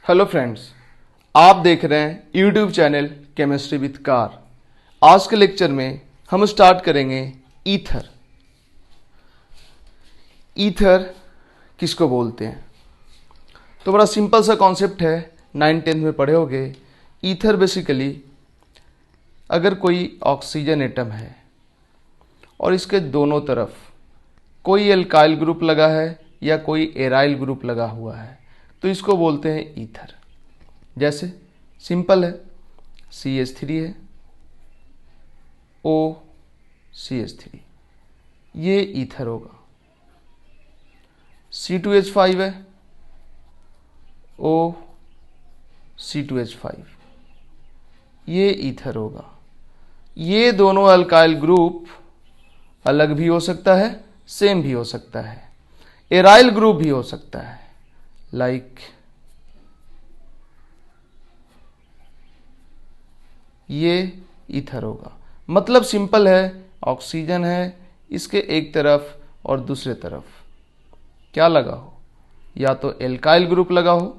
Hello friends, आप देख रहे हैं YouTube channel chemistry with car. आज के लेक्चर में हम स्टार्ट करेंगे ईथर। ईथर किसको बोलते हैं? तो बड़ा सिंपल सा कॉन्सेप्ट है, 9th-10th में पढ़े होगे। ईथर बेसिकली अगर कोई ऑक्सीजन एटम है और इसके दोनों तरफ कोई एल्काइल ग्रुप लगा है या कोई एराइल ग्रुप लगा हुआ है तो इसको बोलते हैं ईथर। जैसे सिंपल है, CH3 है, OCH3, ये ईथर होगा। C2H5 है, OC2H5, ये ईथर होगा। ये दोनों अल्काइल ग्रुप अलग भी हो सकता है, सेम भी हो सकता है, एराइल ग्रुप भी हो सकता है, लाइक ये ईथर होगा। मतलब सिंपल है, ऑक्सीजन है, इसके एक तरफ और दूसरे तरफ क्या लगा हो, या तो एल्काइल ग्रुप लगा हो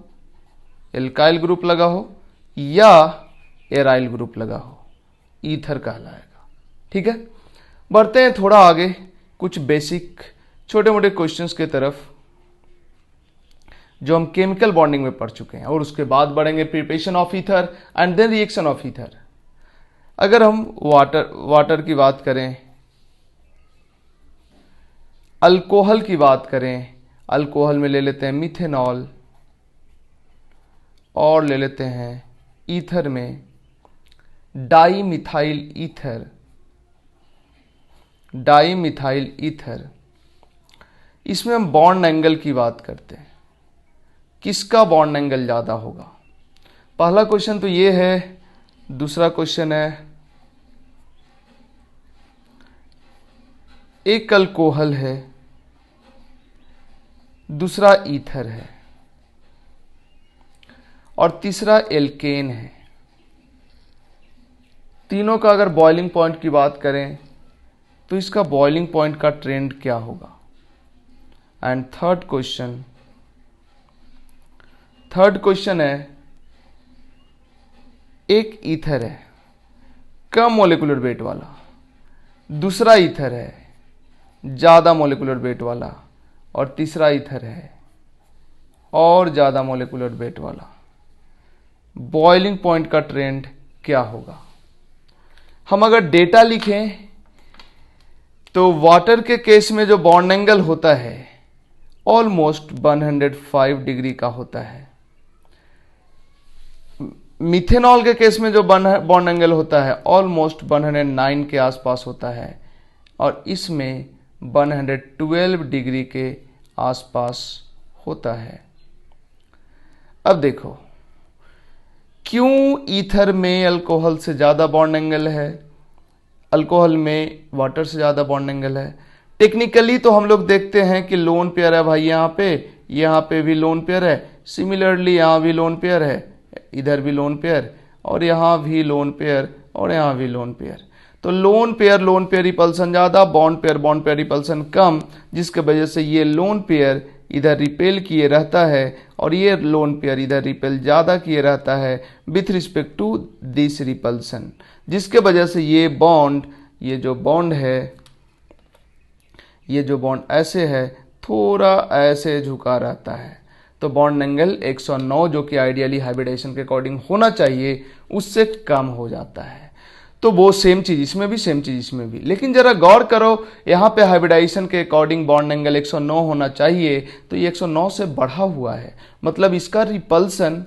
या एराइल ग्रुप लगा हो, ईथर कहलाएगा। ठीक है, बढ़ते हैं थोड़ा आगे कुछ बेसिक छोटे मोटे क्वेश्चंस के तरफ जो हम केमिकल बॉन्डिंग में पढ़ चुके हैं, और उसके बाद बढ़ेंगे preparation of ether and then reaction of ether. अगर हम वाटर की बात करें, अल्कोहल की बात करें, अल्कोहल में ले लेते हैं मिथेनॉल और ले लेते हैं ईथर में डाईमिथाइल ईथर। इसमें हम बॉन्ड एंगल की बात करते हैं, किसका बॉन्ड एंगल ज़्यादा होगा। पहला क्वेश्चन तो ये है। दूसरा क्वेश्चन है, एक अल्कोहल है, दूसरा ईथर है और तीसरा एल्केन है। तीनों का अगर बॉइलिंग पॉइंट की बात करें तो इसका बॉइलिंग पॉइंट का ट्रेंड क्या होगा। एंड थर्ड क्वेश्चन है, एक ईथर है कम मोलिकुलर वेट वाला, दूसरा ईथर है ज़्यादा मोलिकुलर वेट वाला, और तीसरा ईथर है और ज़्यादा मोलिकुलर वेट वाला। बॉइलिंग पॉइंट का ट्रेंड क्या होगा। हम अगर डेटा लिखें तो वाटर के केस में जो बॉन्ड एंगल होता है ऑलमोस्ट 105 डिग्री का होता है। मिथेनॉल के केस में जो बॉन्ड एंगल होता है ऑलमोस्ट 109 के आसपास होता है, और इसमें 112 डिग्री के आसपास होता है। अब देखो, क्यों ईथर में अल्कोहल से ज़्यादा बॉन्ड एंगल है, अल्कोहल में वाटर से ज़्यादा बॉन्ड एंगल है। टेक्निकली तो हम लोग देखते हैं कि लोन पेयर है भाई, यहाँ पे भी लोन पेयर है, सिमिलरली यहाँ भी लोन पेयर है, इधर भी लोन पेयर, और यहाँ भी लोन पेयर, और यहाँ भी लोन पेयर। तो लोन पेयर रिपल्सन ज़्यादा, बॉन्ड पेयर रिपल्सन कम, जिसके वजह से ये लोन पेयर इधर रिपेल किए रहता है और ये लोन पेयर इधर रिपेल ज़्यादा किए रहता है with respect to this repulsion, जिसके वजह से ये जो बॉन्ड ऐसे है, थोड़ा ऐसे झुका रहता है। तो बॉन्ड एंगल 109 जो कि आइडियली हाइब्रिडाइजेशन के अकॉर्डिंग होना चाहिए उससे कम हो जाता है। तो वो सेम चीज इसमें भी, सेम चीज इसमें भी। लेकिन जरा गौर करो, यहाँ पे हाइब्रिडाइजेशन के अकॉर्डिंग बॉन्ड एंगल 109 होना चाहिए, तो ये 109 से बढ़ा हुआ है। मतलब इसका रिपल्सन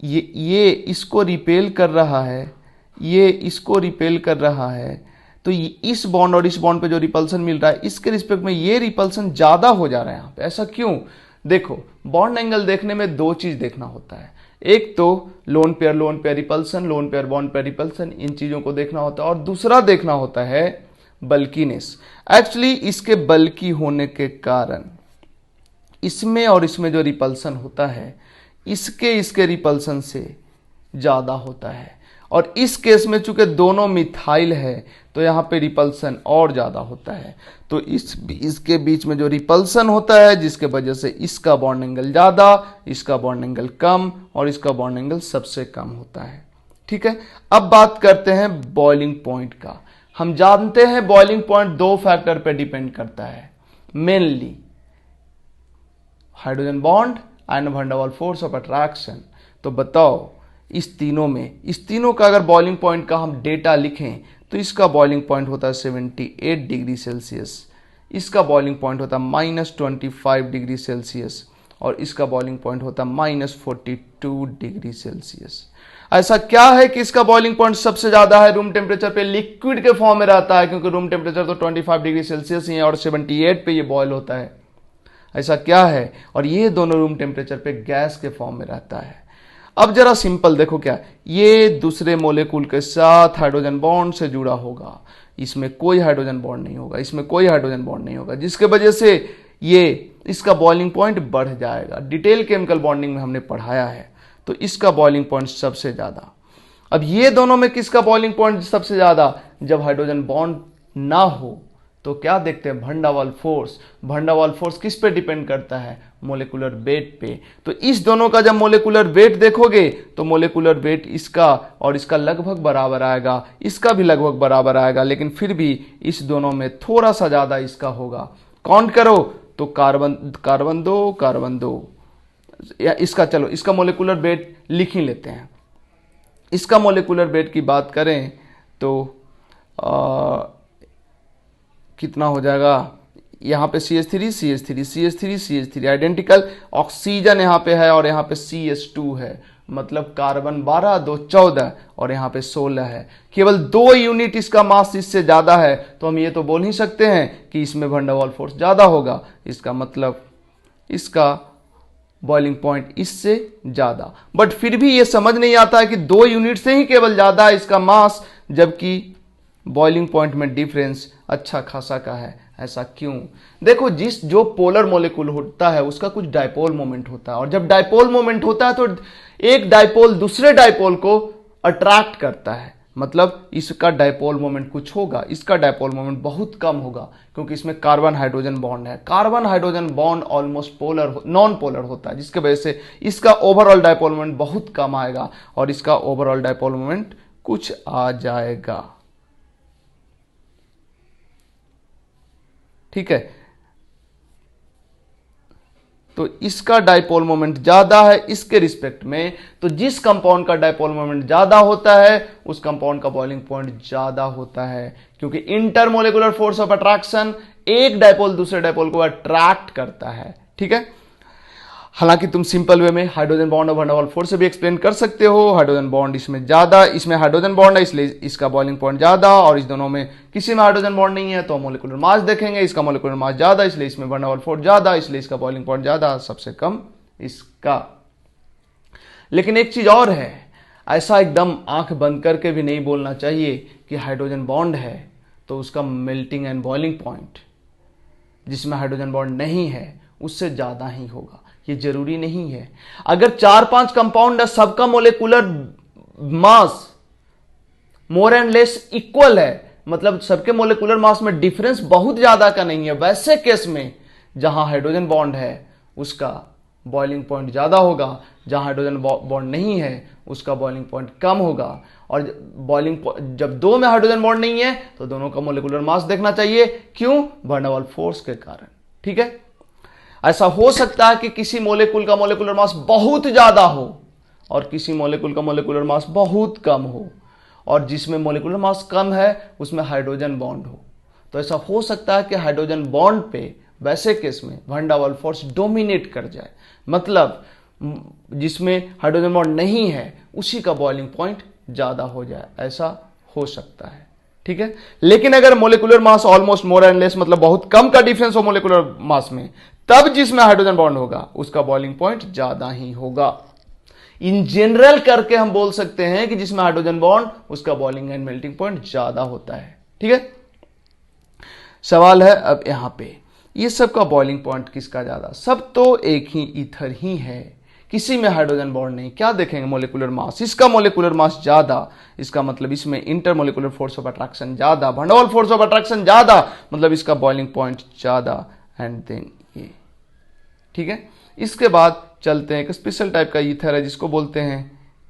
ये इसको रिपेल कर रहा है, ये इसको रिपेल कर रहा है। तो इस बॉन्ड और इस बॉन्ड पे जो रिपल्सन मिल रहा है इसके रिस्पेक्ट में ये रिपल्सन ज्यादा हो जा रहा है यहाँ पे। ऐसा क्यों? देखो, बॉन्ड एंगल देखने में दो चीज देखना होता है। एक तो lone pair repulsion, lone pair bond pair repulsion, इन चीजों को देखना होता है, और दूसरा देखना होता है बल्कीनेस। एक्चुअली इसके बल्की होने के कारण इसमें और इसमें जो रिपल्सन होता है इसके रिपल्सन से ज्यादा होता है, और इस केस में चूंकि दोनों मिथाइल है तो यहाँ पे रिपल्सन और ज़्यादा होता है। तो इसके बीच में जो रिपल्सन होता है जिसके वजह से इसका बॉन्ड एंगल ज़्यादा, इसका बॉन्ड एंगल कम और इसका बॉन्ड एंगल सबसे कम होता है। ठीक है, अब बात करते हैं बॉइलिंग पॉइंट का। हम जानते हैं बॉइलिंग पॉइंट दो फैक्टर पे डिपेंड करता है mainly, hydrogen bond and van der Waals force of attraction. तो बताओ इस तीनों का अगर बॉइलिंग पॉइंट का हम डेटा लिखें तो इसका बॉइलिंग पॉइंट होता है 78 डिग्री सेल्सियस, इसका बॉइलिंग पॉइंट होता है -25 डिग्री सेल्सियस और इसका बॉइलिंग पॉइंट होता है -42 डिग्री सेल्सियस। ऐसा क्या है कि इसका बॉइलिंग पॉइंट सबसे ज्यादा है रूम टेम्परेचर पे, लिक्विड के फॉर्म में रहता है, क्योंकि रूम टेम्परेचर तो 25 डिग्री सेल्सियस ही है और 78 पे ये बॉयल होता है। ऐसा क्या है? और ये दोनों रूम टेम्परेचर पे गैस के फॉर्म में रहता है। अब जरा सिंपल देखो, क्या ये दूसरे मोलेकुल के साथ हाइड्रोजन बॉन्ड से जुड़ा होगा, इसमें कोई हाइड्रोजन बॉन्ड नहीं होगा, इसमें कोई हाइड्रोजन बॉन्ड नहीं होगा, जिसके वजह से ये इसका बॉइलिंग पॉइंट बढ़ जाएगा। डिटेल केमिकल बॉन्डिंग में हमने पढ़ाया है। तो इसका बॉइलिंग पॉइंट सबसे ज्यादा। अब ये दोनों में किसका बॉइलिंग पॉइंट सबसे ज्यादा? जब हाइड्रोजन बॉन्ड ना हो तो क्या देखते हैं? Van der Waals force. Van der Waals force किस पे डिपेंड करता है? मोलेकुलर वेट पे। तो इस दोनों का जब मोलेकुलर वेट देखोगे तो मोलेकुलर वेट इसका और इसका लगभग बराबर आएगा, इसका भी लगभग बराबर आएगा, लेकिन फिर भी इस दोनों में थोड़ा सा ज्यादा इसका होगा। काउंट करो तो कार्बन दो या इसका, चलो इसका मोलेकुलर वेट लिख ही लेते हैं। इसका मोलेकुलर वेट की बात करें तो कितना हो जाएगा? यहाँ पे CH3 आइडेंटिकल, ऑक्सीजन यहाँ पे है और यहाँ पे CH2 है, मतलब कार्बन 12 2 14 और यहाँ पे 16 है। केवल 2 यूनिट इसका मास इससे ज्यादा है, तो हम ये तो बोल ही सकते हैं कि इसमें वैन डेर वाल्स फोर्स ज्यादा होगा। इसका मतलब इसका बॉइलिंग पॉइंट इससे ज्यादा। बट फिर भी ये समझ नहीं आता है कि 2 यूनिट से ही केवल ज्यादा है इसका मास, जबकि बॉइलिंग पॉइंट में डिफरेंस अच्छा खासा का है। ऐसा क्यों? देखो, जो पोलर मॉलिक्यूल होता है उसका कुछ डायपोल मोमेंट होता है, और जब डायपोल मोमेंट होता है तो एक डायपोल दूसरे डायपोल को अट्रैक्ट करता है, मतलब इसका डायपोल मोमेंट कुछ होगा, इसका डायपोल मोमेंट बहुत कम होगा, क्योंकि इसमें कार्बन हाइड्रोजन बॉन्ड है। Carbon hydrogen bond almost non polar होता है, जिसके वजह से इसका ओवरऑल डायपोल मोमेंट बहुत कम आएगा और इसका ओवरऑल डायपोल मोमेंट कुछ आ जाएगा। ठीक है, तो इसका डायपोल मोमेंट ज्यादा है इसके रिस्पेक्ट में। तो जिस कंपाउंड का डायपोल मोमेंट ज्यादा होता है उस कंपाउंड का बॉइलिंग पॉइंट ज्यादा होता है, क्योंकि इंटरमोलेकुलर फोर्स ऑफ अट्रैक्शन, एक डायपोल दूसरे डायपोल को अट्रैक्ट करता है। ठीक है, हालांकि तुम सिंपल वे में हाइड्रोजन बॉन्ड और वैन डेर वाल्स फोर्स से भी एक्सप्लेन कर सकते हो। हाइड्रोजन बॉन्ड इसमें ज्यादा, इसमें हाइड्रोजन बॉन्ड है इसलिए इसका बॉइलिंग पॉइंट ज्यादा, और इस दोनों में किसी में हाइड्रोजन बॉन्ड नहीं है तो मोलिकुलर मास देखेंगे, इसका मोलिकुलर मास ज्यादा इसलिए इसमें वैन डेर वाल्स फोर्स ज्यादा, इसलिए इसका बॉइलिंग पॉइंट ज्यादा, सबसे कम इसका। लेकिन एक चीज और है, ऐसा एकदम आंख बंद करके भी नहीं बोलना चाहिए कि हाइड्रोजन बॉन्ड है तो उसका मेल्टिंग एंड बॉइलिंग पॉइंट जिसमें हाइड्रोजन बॉन्ड नहीं है उससे ज्यादा ही होगा। ये जरूरी नहीं है। अगर 4-5 कंपाउंड है, सबका molecular mass more and less equal है, मतलब सबके मोलेकुलर मास में डिफरेंस बहुत ज्यादा का नहीं है, वैसे केस में जहां हाइड्रोजन बॉन्ड है उसका बॉइलिंग पॉइंट ज्यादा होगा, जहां हाइड्रोजन बॉन्ड नहीं है उसका बॉइलिंग पॉइंट कम होगा। और जब दो में हाइड्रोजन बॉन्ड नहीं है तो दोनों का मोलेकुलर मास देखना चाहिए। क्यों? वैन डेर वाल्स फोर्स के कारण। ठीक है, ऐसा हो सकता है कि किसी मोलेकुल का मोलेकुलर मास बहुत ज्यादा हो और किसी मोलेकुल का मोलेकुलर मास बहुत कम हो, और जिसमें मोलेकुलर मास कम है उसमें हाइड्रोजन बॉन्ड हो। तो ऐसा हो सकता है कि हाइड्रोजन बॉन्ड पे वैसे केस में van der Waals force dominate कर जाए, मतलब जिसमें हाइड्रोजन बॉन्ड नहीं है उसी का बॉइलिंग पॉइंट ज्यादा हो जाए, ऐसा हो सकता है। ठीक है, लेकिन अगर molecular mass almost more and less, मतलब बहुत कम का डिफरेंस हो मोलेकुलर मास में, तब जिसमें हाइड्रोजन बॉन्ड होगा उसका बॉइलिंग पॉइंट ज्यादा ही होगा। इन जनरल करके हम बोल सकते हैं कि जिसमें हाइड्रोजन बॉन्ड उसका बॉइलिंग एंड मेल्टिंग पॉइंट ज्यादा होता है। ठीक है, सवाल है अब यहां पे, ये सब का बॉइलिंग पॉइंट किसका ज्यादा? सब तो एक ही ईथर ही है, किसी में हाइड्रोजन बॉन्ड नहीं। क्या देखेंगे? Molecular mass. इसका मोलिकुलर मास ज्यादा, इसका मतलब इसमें इंटरमोलिकुलर फोर्स ऑफ अट्रैक्शन ज्यादा, वंडरवाल फोर्स ऑफ अट्रैक्शन ज्यादा, मतलब इसका बॉइलिंग पॉइंट ज्यादा, एंड देन ये। ठीक है, इसके बाद चलते हैं, एक स्पेशल टाइप का ईथर है जिसको बोलते हैं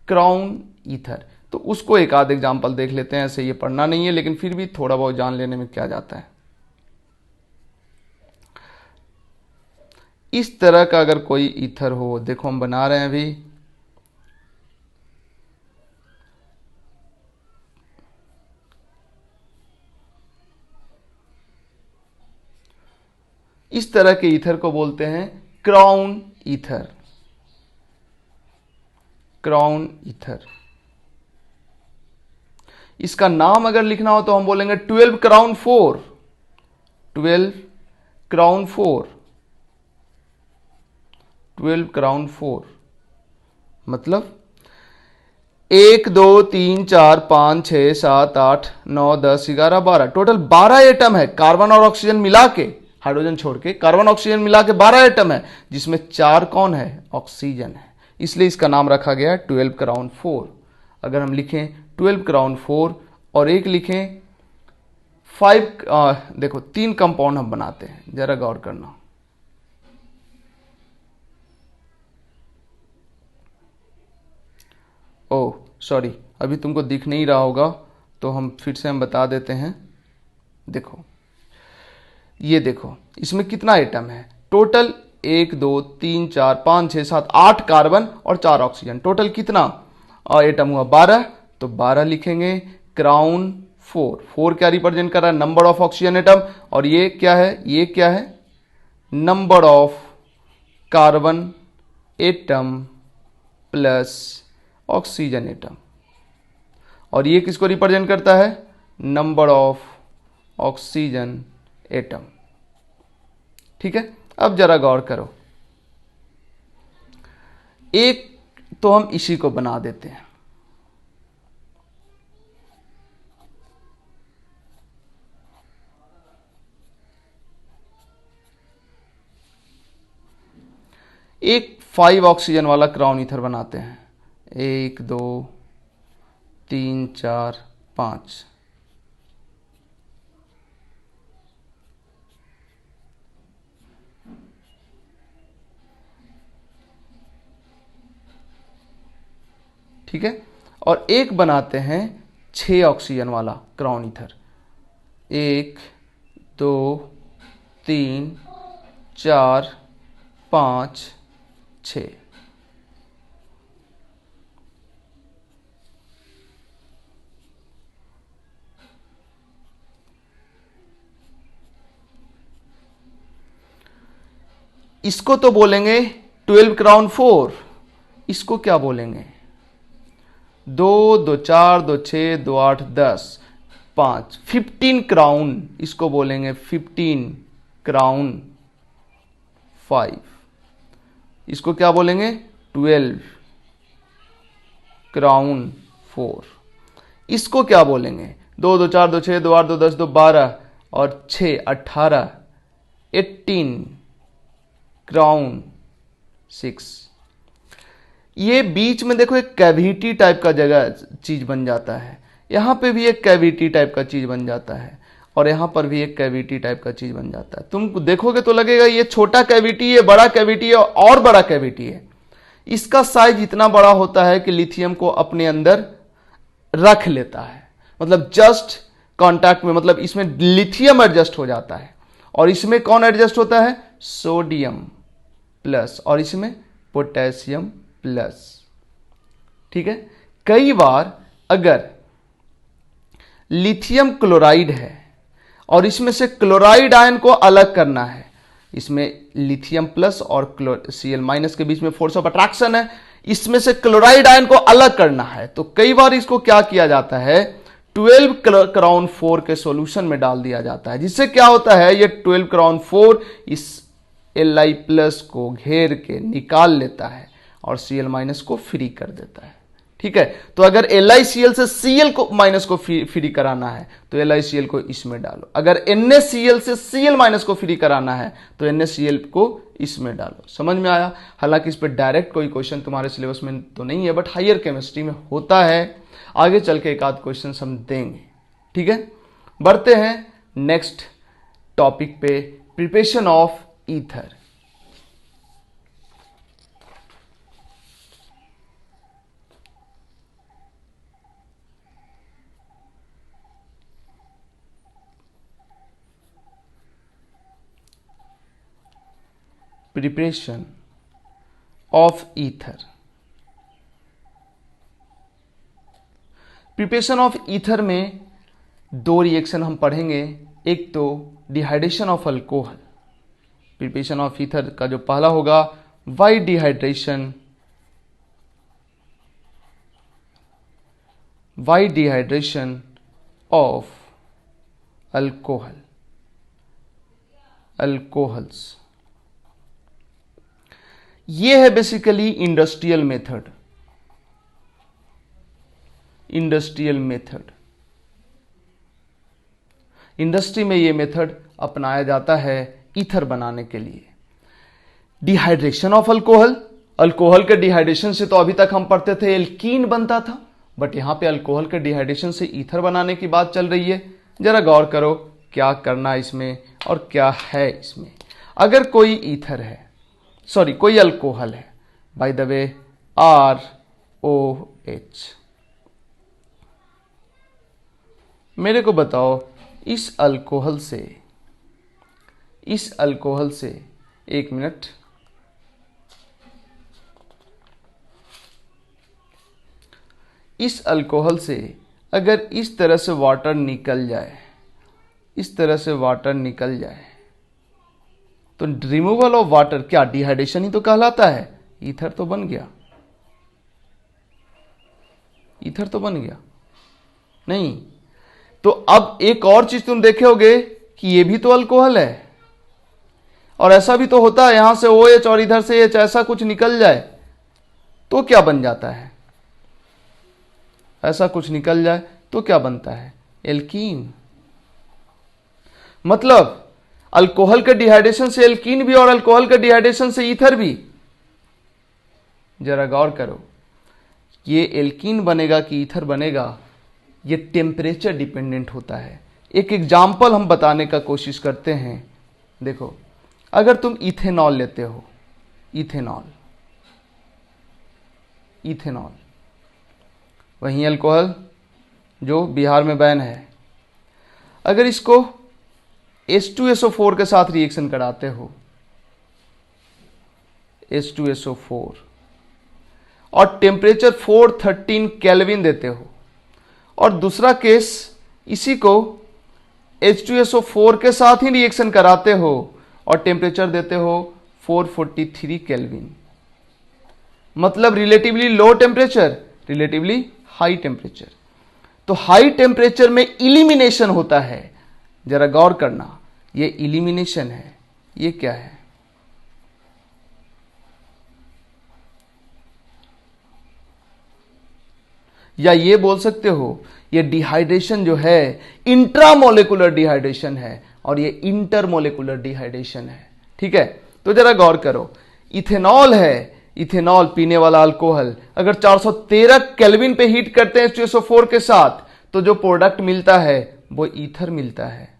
क्राउन ईथर। तो उसको एक आध एग्जाम्पल देख लेते हैं। ऐसे ये पढ़ना नहीं है, लेकिन फिर भी थोड़ा बहुत जान लेने में क्या जाता है। इस तरह का अगर कोई ईथर हो, देखो हम बना रहे हैं अभी, इस तरह के ईथर को बोलते हैं क्राउन ईथर। Crown ether. इसका नाम अगर लिखना हो तो हम बोलेंगे 12 क्राउन 4। 12 क्राउन 4। 12 क्राउन 4 मतलब 1 2 3 4 5 6 7 8 9 10 11 12, टोटल 12 एटम है। कार्बन और ऑक्सीजन मिला के, हाइड्रोजन छोड़ के, कार्बन ऑक्सीजन मिला के 12 एटम है, जिसमें 4 कौन है? ऑक्सीजन है। इसलिए इसका नाम रखा गया 12 क्राउन 4। अगर हम लिखें 12 क्राउन 4 और एक लिखें 5, देखो 3 कंपाउंड हम बनाते हैं, जरा गौर करना। ओह सॉरी, अभी तुमको दिख नहीं रहा होगा, तो हम फिर से हम बता देते हैं। देखो ये देखो, इसमें कितना एटम है? टोटल 1 2 3 4 5 6 7 8 कार्बन और 4 ऑक्सीजन, टोटल कितना एटम हुआ? 12। तो 12 लिखेंगे क्राउन 4। 4 क्या रिप्रेजेंट कर रहा है? Number of oxygen atom. और ये क्या है? ये क्या है? Number of carbon atom plus oxygen atom. और ये किसको रिप्रेजेंट करता है? Number of oxygen atom. ठीक है, अब जरा गौर करो, एक तो हम इसी को बना देते हैं। एक 5 ऑक्सीजन वाला क्राउन ईथर बनाते हैं। 1 2 3 4 5। ठीक है, और एक बनाते हैं 6 ऑक्सीजन वाला क्राउन ईथर। 1 2 3 4 5 6। इसको तो बोलेंगे 12 क्राउन 4। इसको क्या बोलेंगे? 2 2 4 2 6 2 8 10 5, 15 क्राउन। इसको बोलेंगे 15 क्राउन 5। इसको क्या बोलेंगे? 12 क्राउन 4। इसको क्या बोलेंगे? 2 2 4 2 6 2 8 2 10 2 12 और 6 18, 18 क्राउन 6। ये बीच में देखो एक कैविटी टाइप का जगह चीज बन जाता है। यहां पे भी एक कैविटी टाइप का चीज बन जाता है, और यहां पर भी एक कैविटी टाइप का चीज बन जाता है। तुम देखोगे तो लगेगा ये छोटा कैविटी है, बड़ा कैविटी है, और बड़ा कैविटी है। इसका साइज इतना बड़ा होता है कि लिथियम को अपने अंदर रख लेता है, मतलब जस्ट कांटेक्ट में, मतलब इसमें लिथियम एडजस्ट हो जाता है। और इसमें कौन एडजस्ट होता है? सोडियम प्लस, और इसमें पोटेशियम प्लस। ठीक है, कई बार अगर लिथियम क्लोराइड है और इसमें से क्लोराइड आयन को अलग करना है, इसमें लिथियम प्लस और Cl माइनस के बीच में फोर्स ऑफ अट्रैक्शन है, इसमें से क्लोराइड आयन को अलग करना है, तो कई बार इसको क्या किया जाता है? 12 क्राउन 4 के सॉल्यूशन में डाल दिया जाता है, जिससे क्या होता है? ये 12 क्राउन 4 इस Li प्लस को घेर के निकाल लेता है और Cl माइनस को फ्री कर देता है। ठीक है। तो अगर LiCl से Cl को माइनस को फ्री कराना है तो LiCl को इसमें डालो, अगर NaCl से Cl माइनस को फ्री कराना है तो NaCl को इसमें डालो। समझ में आया? हालांकि इस पर डायरेक्ट कोई क्वेश्चन तुम्हारे सिलेबस में तो नहीं है, बट हायर केमिस्ट्री में होता है। आगे चल के एक आध क्वेश्चन हम देंगे, ठीक है। बढ़ते हैं नेक्स्ट टॉपिक पे, preparation of ether. Preparation of ether. Preparation of ether में दो रिएक्शन हम पढ़ेंगे, एक तो dehydration of alcohol. Preparation of ether का जो पहला होगा वाई डिहाइड्रेशन ऑफ अल्कोहल्स। ये है बेसिकली इंडस्ट्रियल मेथड। इंडस्ट्री में ये मेथड अपनाया जाता है ईथर बनाने के लिए। डिहाइड्रेशन ऑफ अल्कोहल के डिहाइड्रेशन से तो अभी तक हम पढ़ते थे एल्कीन बनता था, बट यहां पे अल्कोहल के डिहाइड्रेशन से ईथर बनाने की बात चल रही है। जरा गौर करो क्या करना इसमें और क्या है इसमें। अगर कोई ईथर है, कोई अल्कोहल है, बाय द वे ROH, मेरे को बताओ इस अल्कोहल से एक मिनट, इस अल्कोहल से अगर इस तरह से वाटर निकल जाए, तो रिमूवल ऑफ वाटर क्या डिहाइड्रेशन ही तो कहलाता है। ईथर तो बन गया नहीं। तो अब एक और चीज तुम देखे होगे कि ये भी तो अल्कोहल है, और ऐसा भी तो होता है यहां से OH और इधर से H ऐसा कुछ निकल जाए तो क्या बन जाता है, ऐसा कुछ निकल जाए तो क्या बनता है, एल्कीन। मतलब अल्कोहल के डिहाइड्रेशन से एल्कीन भी और अल्कोहल के डिहाइड्रेशन से ईथर भी। जरा गौर करो, ये एल्कीन बनेगा कि ईथर बनेगा, ये टेम्परेचर डिपेंडेंट होता है। एक एग्जाम्पल हम बताने का कोशिश करते हैं। देखो, अगर तुम इथेनॉल लेते हो, इथेनॉल वही अल्कोहल जो बिहार में बैन है, अगर इसको H2SO4 के साथ रिएक्शन कराते हो, H2SO4, और टेम्परेचर 413 केल्विन देते हो, और दूसरा केस इसी को H2SO4 के साथ ही रिएक्शन कराते हो और टेम्परेचर देते हो 443 केल्विन, मतलब relatively low temperature, relatively high temperature. तो हाई टेम्परेचर में इलिमिनेशन होता है। जरा गौर करना, ये इलिमिनेशन है, ये क्या है, या ये बोल सकते हो ये डिहाइड्रेशन जो है इंट्रामोलेकुलर डिहाइड्रेशन है और ये इंटरमोलेकुलर डिहाइड्रेशन है। ठीक है, तो जरा गौर करो, इथेनॉल है, इथेनॉल पीने वाला अल्कोहल, अगर 413 केल्विन पे हीट करते हैं H2SO4 के साथ तो जो प्रोडक्ट मिलता है वो ईथर मिलता है,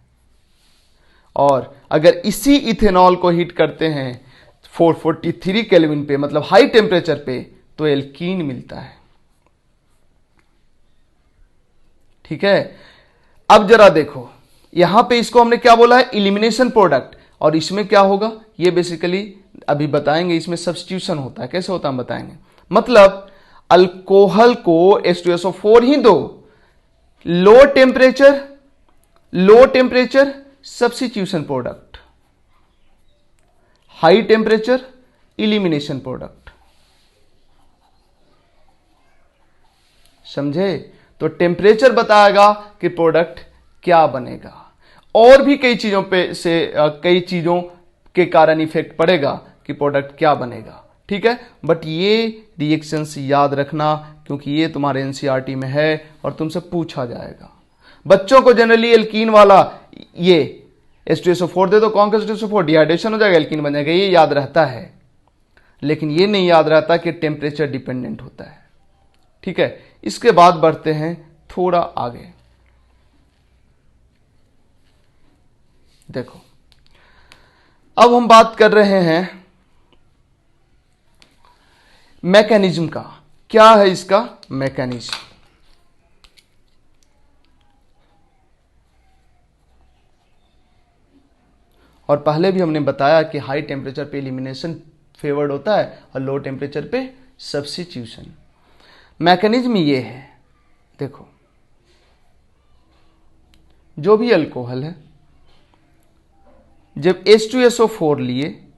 और अगर इसी इथेनॉल को हीट करते हैं 443 केल्विन पे, मतलब हाई टेम्परेचर पे, तो एल्कीन मिलता है। ठीक है, अब जरा देखो यहां पे इसको हमने क्या बोला है, इलिमिनेशन प्रोडक्ट, और इसमें क्या होगा ये बेसिकली अभी बताएंगे, इसमें सब्स्टिट्यूशन होता है। कैसे होता है हम बताएंगे। मतलब अल्कोहल को H2SO4 ही दो, low temperature substitution product, high temperature elimination product. समझे? तो टेम्परेचर बताएगा कि प्रोडक्ट क्या बनेगा, और भी कई चीजों पे से कई चीजों के कारण इफेक्ट पड़ेगा कि प्रोडक्ट क्या बनेगा। ठीक है। बट ये रिएक्शंस याद रखना क्योंकि ये तुम्हारे एनसीईआरटी में है और तुमसे पूछा जाएगा। बच्चों को जनरली एल्कीन वाला ये H2SO4 दे दो, कौन का H2SO4 डिहाइड्रेशन हो जाएगा, एल्कीन बन जाएगा, ये याद रहता है। लेकिन ये नहीं याद रहता कि टेम्परेचर डिपेंडेंट होता है। ठीक है, इसके बाद बढ़ते हैं थोड़ा आगे। देखो अब हम बात कर रहे हैं मैकेनिज्म का। क्या है इसका मैकेनिज्म? और पहले भी हमने बताया कि हाई टेम्परेचर पे एलिमिनेशन फेवर्ड होता है और लो टेम्परेचर पे सब्स्टिट्यूशन। मैकेनिज्म ये है, देखो जो भी अल्कोहल है, जब H2SO4 लिए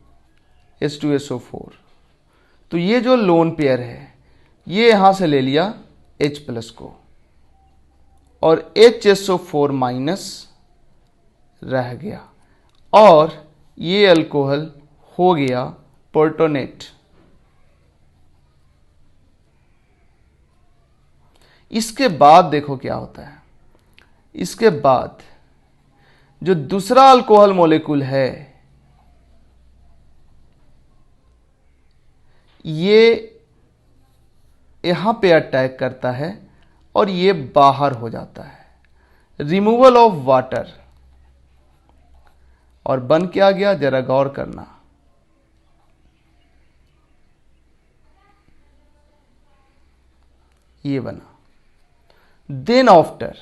H2SO4, तो ये जो लोन पेयर है ये यहां से ले लिया H प्लस को और HSO4 माइनस रह गया और ये अल्कोहल हो गया प्रोटोनेट। इसके बाद देखो क्या होता है, इसके बाद जो दूसरा अल्कोहल मॉलिक्यूल है ये यहां पे अटैक करता है और ये बाहर हो जाता है, रिमूवल ऑफ वाटर। और बन क्या गया, जरा गौर करना, ये बना। देन आफ्टर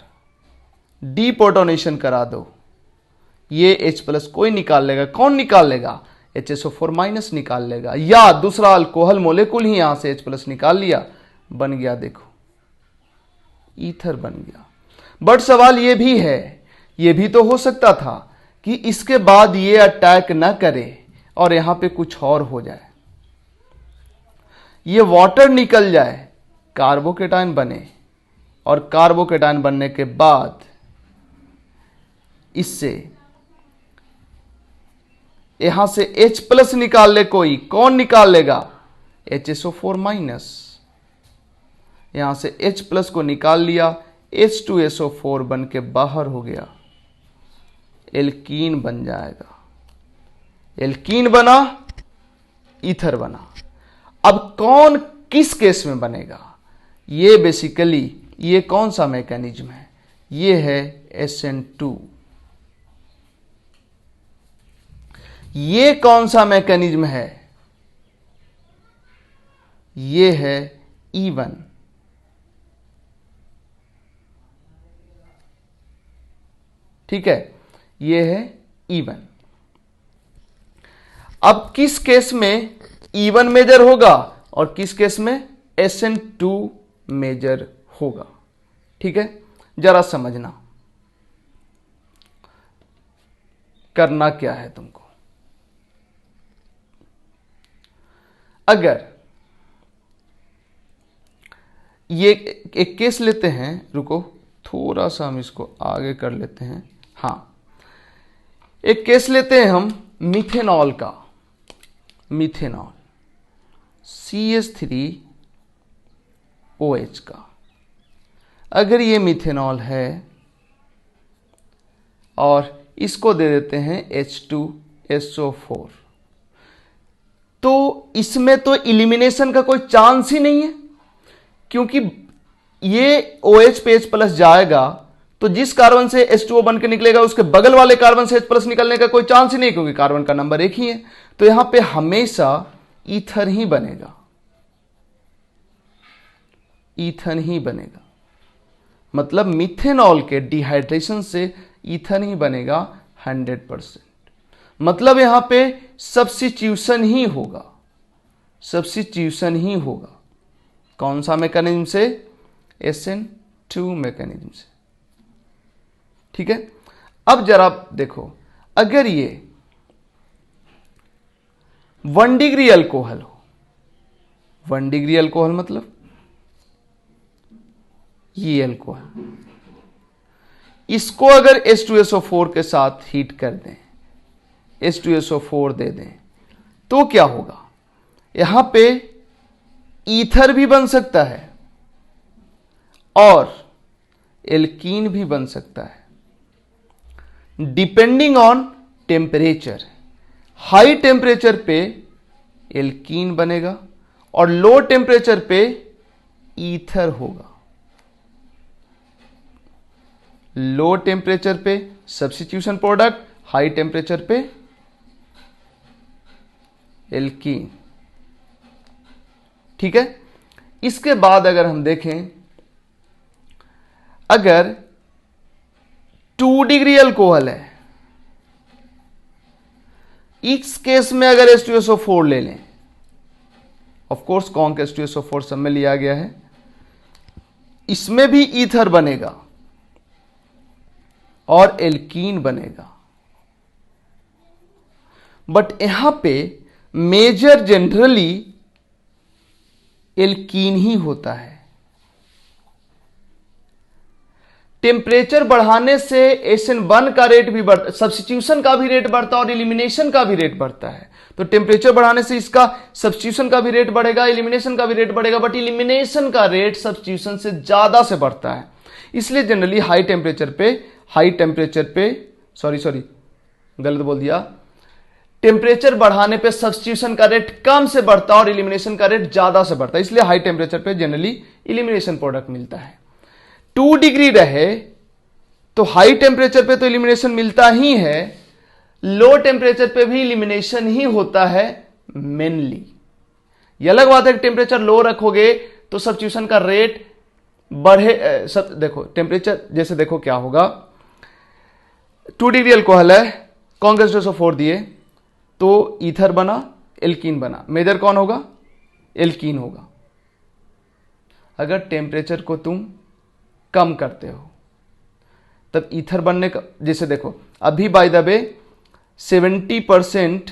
डीप्रोटोनेशन करा दो, ये H प्लस कोई निकाल लेगा। कौन निकाल लेगा? HSO4 माइनस निकाल लेगा, या दूसरा अल्कोहल मोलेकुल ही यहां से H प्लस निकाल लिया, बन गया देखो ईथर बन गया। बट सवाल ये भी है, ये भी तो हो सकता था कि इसके बाद ये अटैक ना करे और यहां पे कुछ और हो जाए, ये वाटर निकल जाए, कार्बोकेटाइन बने और कार्बोकेटाइन बनने के बाद इससे यहां से H प्लस निकाल ले कोई, कौन निकाल लेगा? HSO4 minus. यहां से H प्लस को निकाल लिया, H2SO4 बन के बाहर हो गया, एल्कीन बन जाएगा। एल्कीन बना, ईथर बना। अब कौन किस केस में बनेगा? ये बेसिकली ये कौन सा मैकेनिज्म है? ये है SN2। ये कौन सा मैकेनिज्म है? ये है E1। ठीक है, ये है E1। अब किस केस में E1 मेजर होगा और किस केस में SN2 मेजर होगा? ठीक है, जरा समझना करना क्या है तुमको। अगर ये एक केस लेते हैं, रुको थोड़ा सा हम इसको आगे कर लेते हैं। हाँ, एक केस लेते हैं हम मिथेनॉल का। मिथेनॉल CH3OH का। अगर ये मिथेनॉल है और इसको दे देते हैं H2SO4, तो इसमें तो इलिमिनेशन का कोई चांस ही नहीं है, क्योंकि ये OH पे H प्लस जाएगा तो जिस कार्बन से H2O बन के निकलेगा उसके बगल वाले कार्बन से H प्लस निकलने का कोई चांस ही नहीं, क्योंकि कार्बन का नंबर एक ही है। तो यहां पे हमेशा ईथर ही बनेगा, ईथन ही बनेगा। मतलब मिथेनॉल के डिहाइड्रेशन से ईथन ही बनेगा 100%। मतलब यहां पे सब्स्टिट्यूशन ही होगा, सब्स्टिट्यूशन ही होगा। कौन सा मैकेनिज्म से? SN2 मैकेनिज्म से। ठीक है, अब जरा देखो, अगर ये 1 डिग्री अल्कोहल हो, 1 डिग्री अल्कोहल मतलब ये अल्कोहल, इसको अगर H2SO4 के साथ हीट कर दें, H2SO4 दे दें, तो क्या होगा? यहां पे ईथर भी बन सकता है और एल्कीन भी बन सकता है depending on temperature. High temperature पे एल्कीन बनेगा और लो टेम्परेचर पे ईथर होगा। लो टेम्परेचर पे सब्स्टिट्यूशन प्रोडक्ट, हाई टेम्परेचर पे एल्कीन। ठीक है। इसके बाद अगर हम देखें, अगर 2 डिग्री अल्कोहल है, इस केस में अगर H2SO4 ले लें, ऑफ कोर्स कॉन्क H2SO4 सब में लिया गया है, इसमें भी ईथर बनेगा और एल्कीन बनेगा। बट यहां पे मेजर जनरली एल्कीन ही होता है। टेम्परेचर बढ़ाने से SN1 का रेट भी बढ़ता, सब्स्टिट्यूशन का भी रेट बढ़ता है और एलिमिनेशन का भी रेट बढ़ता है। तो टेम्परेचर बढ़ाने से इसका सब्स्टिट्यूशन का भी रेट बढ़ेगा, एलिमिनेशन का भी रेट बढ़ेगा, बट एलिमिनेशन का रेट सब्स्टिट्यूशन से ज्यादा से बढ़ता है। इसलिए जनरली हाई टेम्परेचर पे सॉरी गलत बोल दिया, टेम्परेचर बढ़ाने पे सब्स्टिट्यूशन का रेट कम से बढ़ता है और एलिमिनेशन का रेट ज्यादा से बढ़ता है। इसलिए हाई टेम्परेचर पे जनरली एलिमिनेशन प्रोडक्ट मिलता है। 2 डिग्री रहे तो हाई टेम्परेचर पे तो एलिमिनेशन मिलता ही है, लो टेम्परेचर पे भी एलिमिनेशन ही होता है मेनली। यह अलग बात है कि टेम्परेचर लो रखोगे तो सब्स्टिट्यूशन का रेट बढ़े। देखो टेम्परेचर जैसे देखो क्या होगा, 2 डिग्री अल्कोहल है, कॉन्क H2SO4 दिए तो ईथर बना, एल्कीन बना। मेजर कौन होगा? एल्कीन होगा। अगर टेम्परेचर को तुम कम करते हो तब ईथर बनने का, जैसे देखो अभी बाय द वे 70%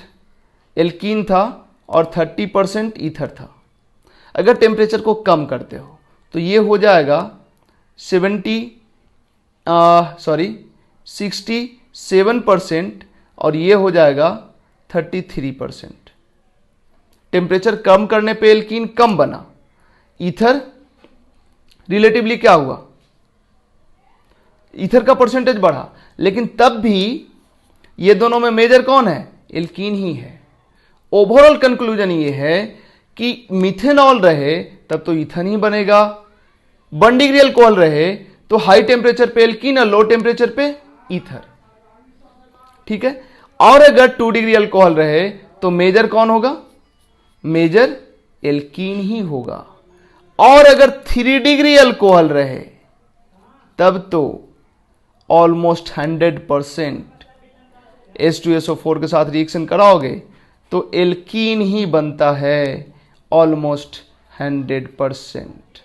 एल्कीन था और 30% ईथर था। अगर टेम्परेचर को कम करते हो तो ये हो जाएगा 67% और ये हो जाएगा 33%। टेम्परेचर कम करने पे एल्कीन कम बना, ईथर रिलेटिवली क्या हुआ, ईथर का परसेंटेज बढ़ा, लेकिन तब भी ये दोनों में मेजर कौन है? एल्कीन ही है। ओवरऑल कंक्लूजन ये है कि मिथेनॉल रहे तब तो ईथन ही बनेगा, 1 डिग्री अल्कोहल रहे तो हाई टेम्परेचर पे एल्कीन और लो टेम्परेचर पे ईथर। ठीक है। और अगर 2 डिग्री अल्कोहल रहे तो मेजर कौन होगा? मेजर एल्कीन ही होगा। और अगर 3 डिग्री अल्कोहल रहे तब तो ऑलमोस्ट 100% H2SO4 के साथ रिएक्शन कराओगे तो एल्कीन ही बनता है ऑलमोस्ट 100%।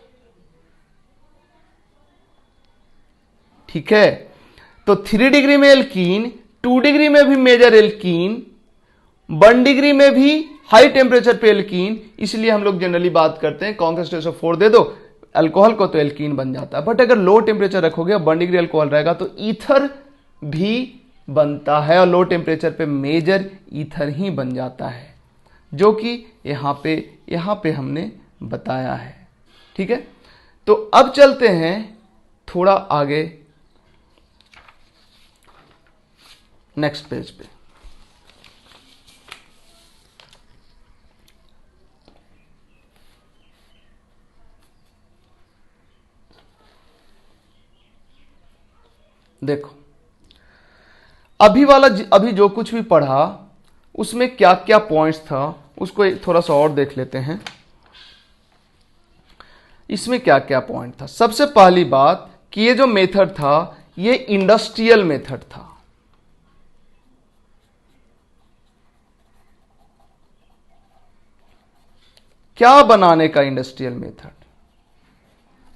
ठीक है। तो 3 डिग्री में एल्कीन, 2 डिग्री में भी मेजर एल्कीन, 1 डिग्री में भी हाई टेम्परेचर पे एल्कीन। इसलिए हम लोग जनरली बात करते हैं कॉन्क H2SO4 दे दो अल्कोहल को तो एल्कीन बन जाता है। बट अगर लो टेम्परेचर रखोगे, 1 डिग्री अल्कोहल रहेगा तो ईथर भी बनता है और लो टेम्परेचर पे मेजर ईथर ही बन जाता है, जो कि यहां पे हमने बताया है। ठीक है। तो अब चलते हैं थोड़ा आगे नेक्स्ट पेज पे। देखो अभी जो कुछ भी पढ़ा उसमें क्या क्या पॉइंट्स था उसको थोड़ा सा और देख लेते हैं। इसमें क्या क्या पॉइंट था? सबसे पहली बात कि ये जो मेथड था ये इंडस्ट्रियल मेथड था। क्या बनाने का इंडस्ट्रियल मेथड?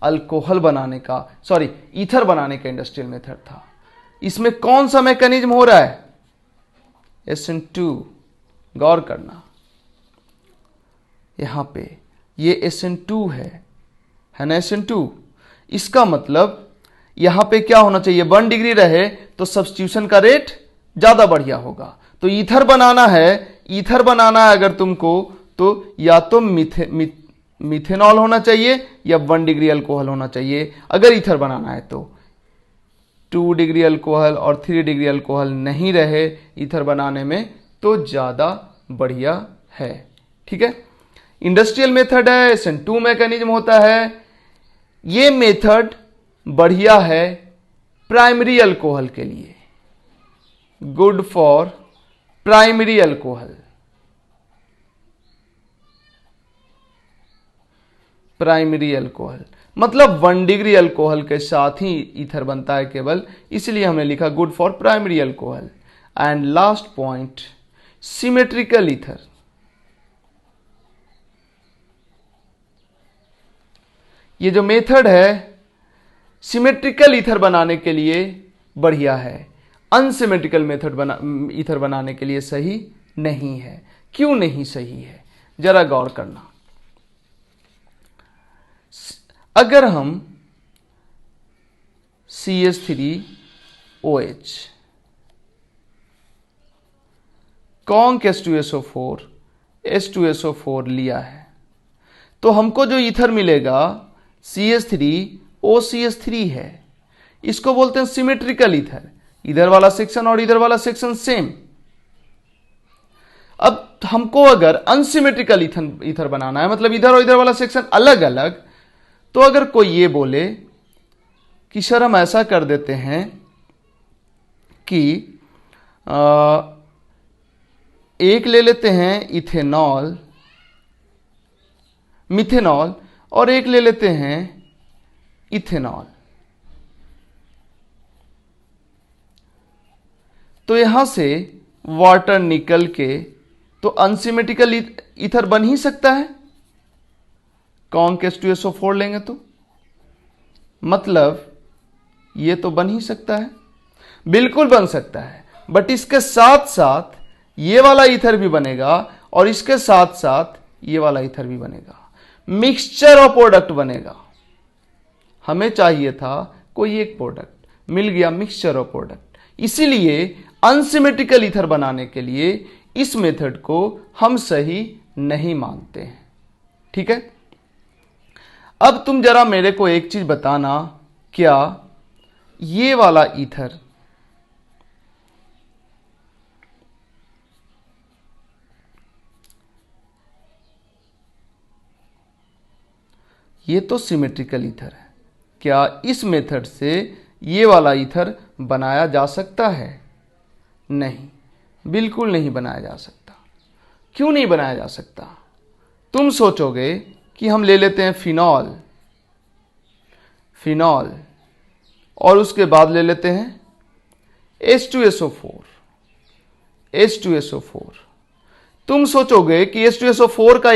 अल्कोहल बनाने का, सॉरी ईथर बनाने का इंडस्ट्रियल मेथड था। इसमें कौन सा मैकेनिज्म हो रहा है? SN2। गौर करना, यहां पे ये SN2 है ना, SN2। इसका मतलब यहां पे क्या होना चाहिए? 1 डिग्री रहे तो सब्स्टिट्यूशन का रेट ज्यादा बढ़िया होगा। तो ईथर बनाना है अगर तुमको तो या तो मिथेनॉल होना चाहिए या 1 डिग्री अल्कोहल होना चाहिए अगर ईथर बनाना है तो। 2 डिग्री अल्कोहल और 3 डिग्री अल्कोहल नहीं रहे ईथर बनाने में तो ज़्यादा बढ़िया है। ठीक है, इंडस्ट्रियल मेथड है, SN2 मैकेनिज्म होता है। ये मेथड बढ़िया है प्राइमरी अल्कोहल के लिए, good for primary alcohol. Primary alcohol मतलब 1 डिग्री अल्कोहल के साथ ही ईथर बनता है केवल, इसलिए हमने लिखा good for primary alcohol. And last point, symmetrical ether. ये जो मेथड है सिमेट्रिकल ईथर बनाने के लिए बढ़िया है, अनसिमेट्रिकल मेथड ईथर बनाने के लिए सही नहीं है। क्यों नहीं सही है, जरा गौर करना। अगर हम CH3OH कॉन्क H2SO4 H2SO4 लिया है तो हमको जो ईथर मिलेगा CH3OCH3 है। इसको बोलते हैं सिमेट्रिकल ईथर, इधर वाला सेक्शन और इधर वाला सेक्शन सेम। अब हमको अगर अनसिमेट्रिकल ईथर बनाना है, मतलब इधर और इधर वाला सेक्शन अलग अलग, तो अगर कोई ये बोले कि सर हम ऐसा कर देते हैं कि एक ले लेते हैं इथेनॉल मिथेनॉल और एक ले लेते हैं इथेनॉल, तो यहां से वाटर निकल के तो अनसिमेट्रिकल ईथर बन ही सकता है। कॉन्क H2SO4 लेंगे तो मतलब ये तो बन ही सकता है, बिल्कुल बन सकता है। बट इसके साथ साथ ये वाला ईथर भी बनेगा और इसके साथ साथ ये वाला ईथर भी बनेगा, मिक्सचर ऑफ प्रोडक्ट बनेगा। हमें चाहिए था कोई एक प्रोडक्ट, मिल गया मिक्सचर ऑफ प्रोडक्ट। इसीलिए अनसिमेट्रिकल ईथर बनाने के लिए इस मेथड को हम सही नहीं मानते हैं। ठीक है, अब तुम जरा मेरे को एक चीज बताना, क्या ये वाला ईथर ये तो सिमेट्रिकल ईथर है, क्या इस मेथड से ये वाला ईथर बनाया जा सकता है? नहीं, बिल्कुल नहीं बनाया जा सकता। क्यों नहीं बनाया जा सकता? तुम सोचोगे कि हम ले लेते हैं फिनॉल और उसके बाद ले लेते हैं H2SO4। तुम सोचोगे कि H2SO4 का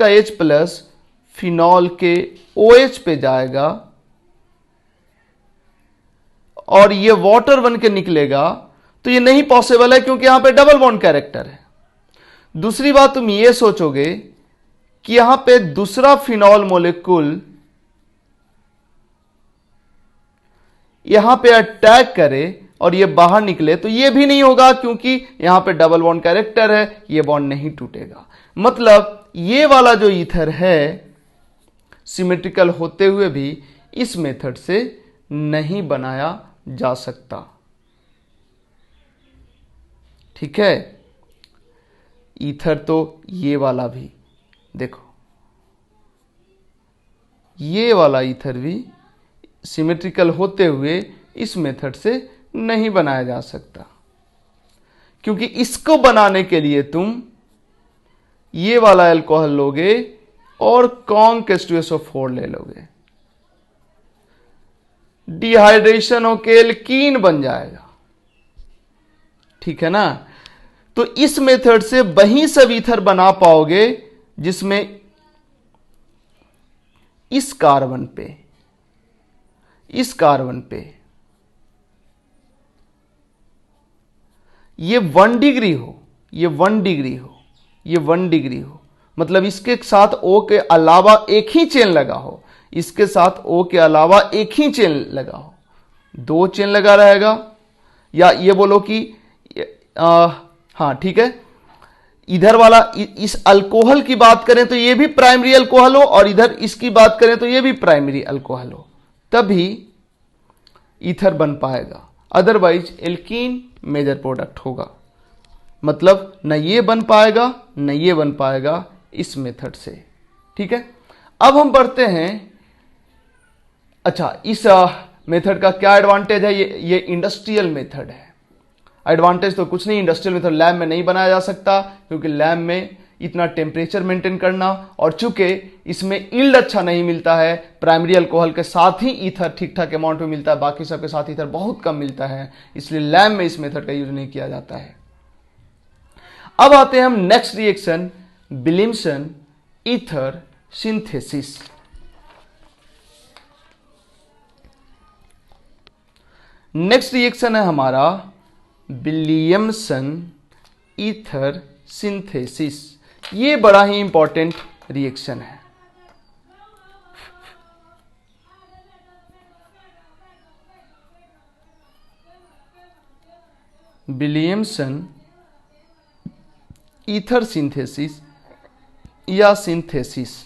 H प्लस फिनॉल के OH पे जाएगा और ये वाटर बन के निकलेगा, तो ये नहीं पॉसिबल है क्योंकि यहां पे डबल बॉन्ड कैरेक्टर है। दूसरी बात तुम ये सोचोगे कि यहां पे दूसरा फिनॉल मोलिक्यूल यहां पे अटैक करे और ये बाहर निकले, तो ये भी नहीं होगा क्योंकि यहां पे डबल बॉन्ड कैरेक्टर है, ये बॉन्ड नहीं टूटेगा। मतलब ये वाला जो ईथर है सिमेट्रिकल होते हुए भी इस मेथड से नहीं बनाया जा सकता। ठीक है, ईथर तो ये वाला भी देखो, ये वाला ईथर भी सिमेट्रिकल होते हुए इस मेथड से नहीं बनाया जा सकता, क्योंकि इसको बनाने के लिए तुम ये वाला अल्कोहल लोगे और कॉन्क H2SO4 ले लोगे, डिहाइड्रेशन होके एल्कीन बन जाएगा। ठीक है ना, तो इस मेथड से वही सब ईथर बना पाओगे जिसमें इस कार्बन पे ये 1 डिग्री हो, ये 1 डिग्री हो, ये 1 डिग्री हो, मतलब इसके साथ O के अलावा एक ही चेन लगा हो, इसके साथ O के अलावा एक ही चेन लगा हो, 2 चेन लगा रहेगा, या ये बोलो कि हाँ ठीक है, इधर वाला इस अल्कोहल की बात करें तो ये भी प्राइमरी अल्कोहल हो, और इधर इसकी बात करें तो ये भी प्राइमरी अल्कोहल हो, तभी ईथर बन पाएगा, अदरवाइज एल्कीन मेजर प्रोडक्ट होगा। मतलब न ये बन पाएगा न ये बन पाएगा इस मेथड से। ठीक है, अब हम बढ़ते हैं। अच्छा, इस मेथड का क्या एडवांटेज है? ये इंडस्ट्रियल मेथड है। एडवांटेज तो कुछ नहीं, इंडस्ट्रियल मेथड लैब में नहीं बनाया जा सकता, क्योंकि लैब में इतना टेम्परेचर मेंटेन करना, और चूंकि इसमें यील्ड अच्छा नहीं मिलता है, प्राइमरी अल्कोहल के साथ ही ईथर ठीक ठाक अमाउंट में मिलता है, बाकी सबके साथ ईथर बहुत कम मिलता है, इसलिए लैब में इस मेथड का यूज नहीं किया जाता है। अब आते हैं हम next reaction, Williamson ether synthesis. Next reaction है हमारा विलियमसन ईथर सिंथेसिस। ये बड़ा ही इंपॉर्टेंट रिएक्शन है। विलियमसन ईथर सिंथेसिस या सिंथेसिस,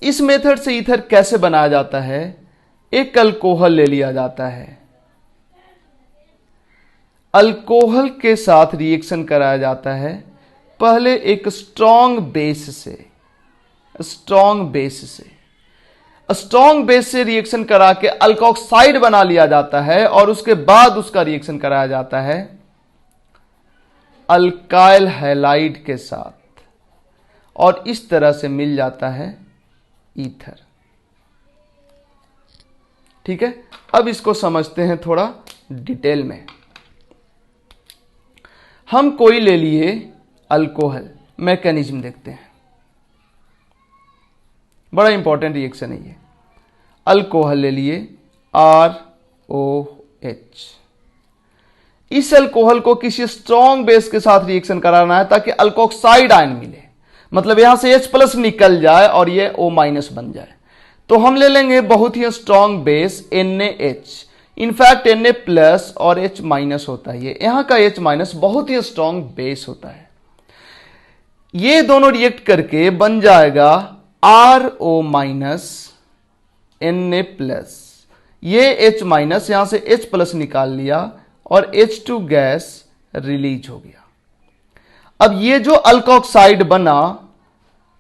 इस मेथड से ईथर कैसे बनाया जाता है? एक अल्कोहल ले लिया जाता है, अल्कोहल के साथ रिएक्शन कराया जाता है, पहले एक स्ट्रॉन्ग बेस से रिएक्शन करा के अल्कोक्साइड बना लिया जाता है, और उसके बाद उसका रिएक्शन कराया जाता है अल्काइल हैलाइड के साथ, और इस तरह से मिल जाता है ईथर। ठीक है, अब इसको समझते हैं थोड़ा डिटेल में। हम कोई ले लिए अल्कोहल, मैकेनिज्म देखते हैं, बड़ा इंपॉर्टेंट रिएक्शन है ये। अल्कोहल ले लिए ROH, इस अल्कोहल को किसी स्ट्रॉन्ग बेस के साथ रिएक्शन कराना है ताकि अल्कोक्साइड आयन मिले, मतलब यहां से H+ निकल जाए और ये O- बन जाए। तो हम ले लेंगे बहुत ही strong base NaH, in fact Na+ और H- होता है, यहां का H- बहुत ही स्ट्रॉन्ग बेस होता है। ये दोनों रिएक्ट करके बन जाएगा RO- Na+, ये H- यहां से H+ निकाल लिया और H2 गैस रिलीज हो गया। अब ये जो अल्कोक्साइड बना,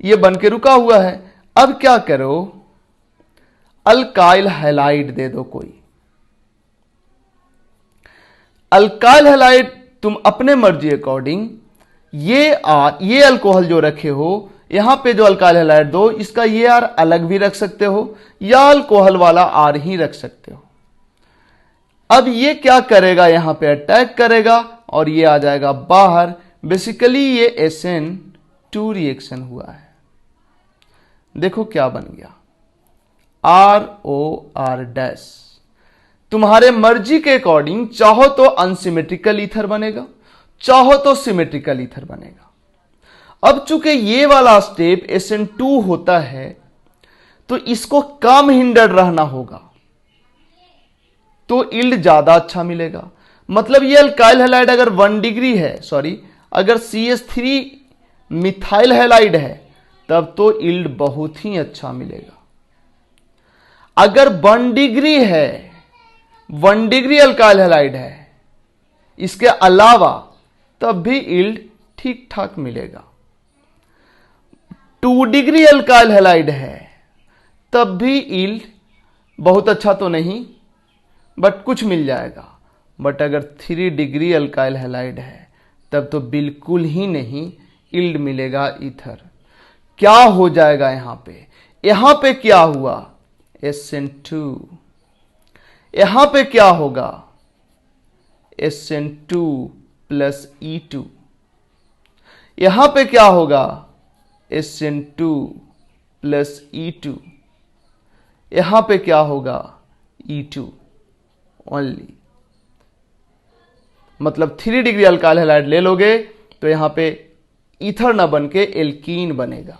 ये बन के रुका हुआ है। अब क्या करो, अल्काइल हैलाइड दे दो कोई। अल्काइल हैलाइड तुम अपने मर्जी अकॉर्डिंग, ये अल्कोहल जो रखे हो, यहां पे जो अल्काइल हैलाइड दो, इसका ये आर अलग भी रख सकते हो, या अल्कोहल वाला आर ही रख सकते हो। अब ये क्या करेगा, यहां पे अटैक करेगा और ये आ जाएगा बाहर। बेसिकली ये SN2 रिएक्शन हुआ है। देखो क्या बन गया, ROR-। तुम्हारे मर्जी के अकॉर्डिंग चाहो तो अनसिमेट्रिकल ईथर बनेगा, चाहो तो सिमेट्रिकल ईथर बनेगा। अब चूंकि ये वाला स्टेप SN2 होता है, तो इसको कम हिंडर रहना होगा, तो यील्ड ज्यादा अच्छा मिलेगा। मतलब ये अल्काइल हैलाइड अगर 1 डिग्री है, अगर CH3 मिथाइल हैलाइड है, तब तो यील्ड बहुत ही अच्छा मिलेगा। अगर 1 डिग्री है, 1 डिग्री अल्काइल हैलाइड है, इसके अलावा, तब भी यील्ड ठीक ठाक मिलेगा। 2 डिग्री अल्काइल हैलाइड है, तब भी यील्ड बहुत अच्छा तो नहीं, बट कुछ मिल जाएगा। बट अगर 3 डिग्री अल्काइल हैलाइड है, तब तो बिल्कुल ही नहीं यील्ड मिलेगा ईथर। क्या हो जाएगा यहां पे क्या हुआ, SN2। यहां पे क्या होगा, SN2 + E2। यहां पे क्या होगा, SN2 + E2। यहां पे क्या होगा, E2 ओनली। मतलब 3 डिग्री अल्काइल हैलाइड ले लोगे तो यहां पे ईथर ना बन के एल्कीन बनेगा।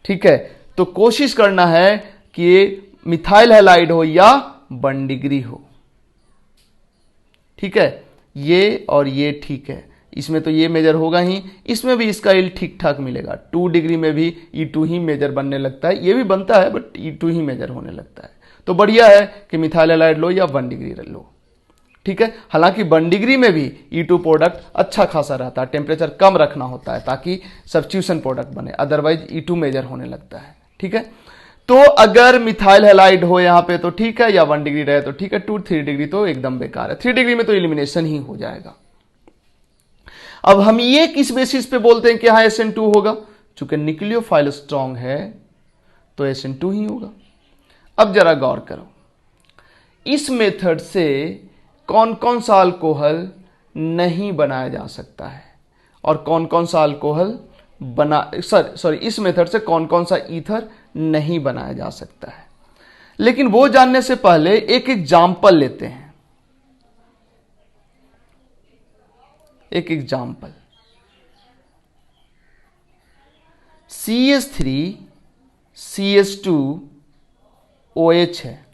ठीक है, तो कोशिश करना है कि मिथाइल हैलाइड हो या 1 डिग्री हो। ठीक है, ये और ये ठीक है, इसमें तो ये मेजर होगा ही, इसमें भी इसका यील्ड ठीक ठाक मिलेगा। 2 डिग्री में भी E2 ही मेजर बनने लगता है, ये भी बनता है बट E2 ही मेजर होने लगता है। तो बढ़िया है कि मिथाइल हैलाइड लो या 1 डिग्री लो। ठीक है, हालांकि 1 डिग्री में भी E2 प्रोडक्ट अच्छा खासा रहता है, टेम्परेचर कम रखना होता है ताकि सब्स्टिट्यूशन प्रोडक्ट बने, अदरवाइज E2 मेजर होने लगता है। ठीक है, तो अगर मिथाइल हैलाइड हो यहां पे तो ठीक है, या 1 डिग्री रहे तो ठीक है, 2-3 डिग्री तो एकदम बेकार है। 3 डिग्री में तो एलिमिनेशन ही हो जाएगा। अब हम ये किस बेसिस पे बोलते हैं कि यहां SN2 होगा? चूंकि न्यूक्लियोफाइल स्ट्रांग है तो SN2 ही होगा। अब जरा गौर करो, इस मेथड से कौन कौन सा अल्कोहल नहीं बनाया जा सकता है और कौन कौन सा अल्कोहल इस मेथड से कौन कौन सा ईथर नहीं बनाया जा सकता है। लेकिन वो जानने से पहले एक एग्जाम्पल लेते हैं। एक एग्जाम्पल, CH3CH2OH है,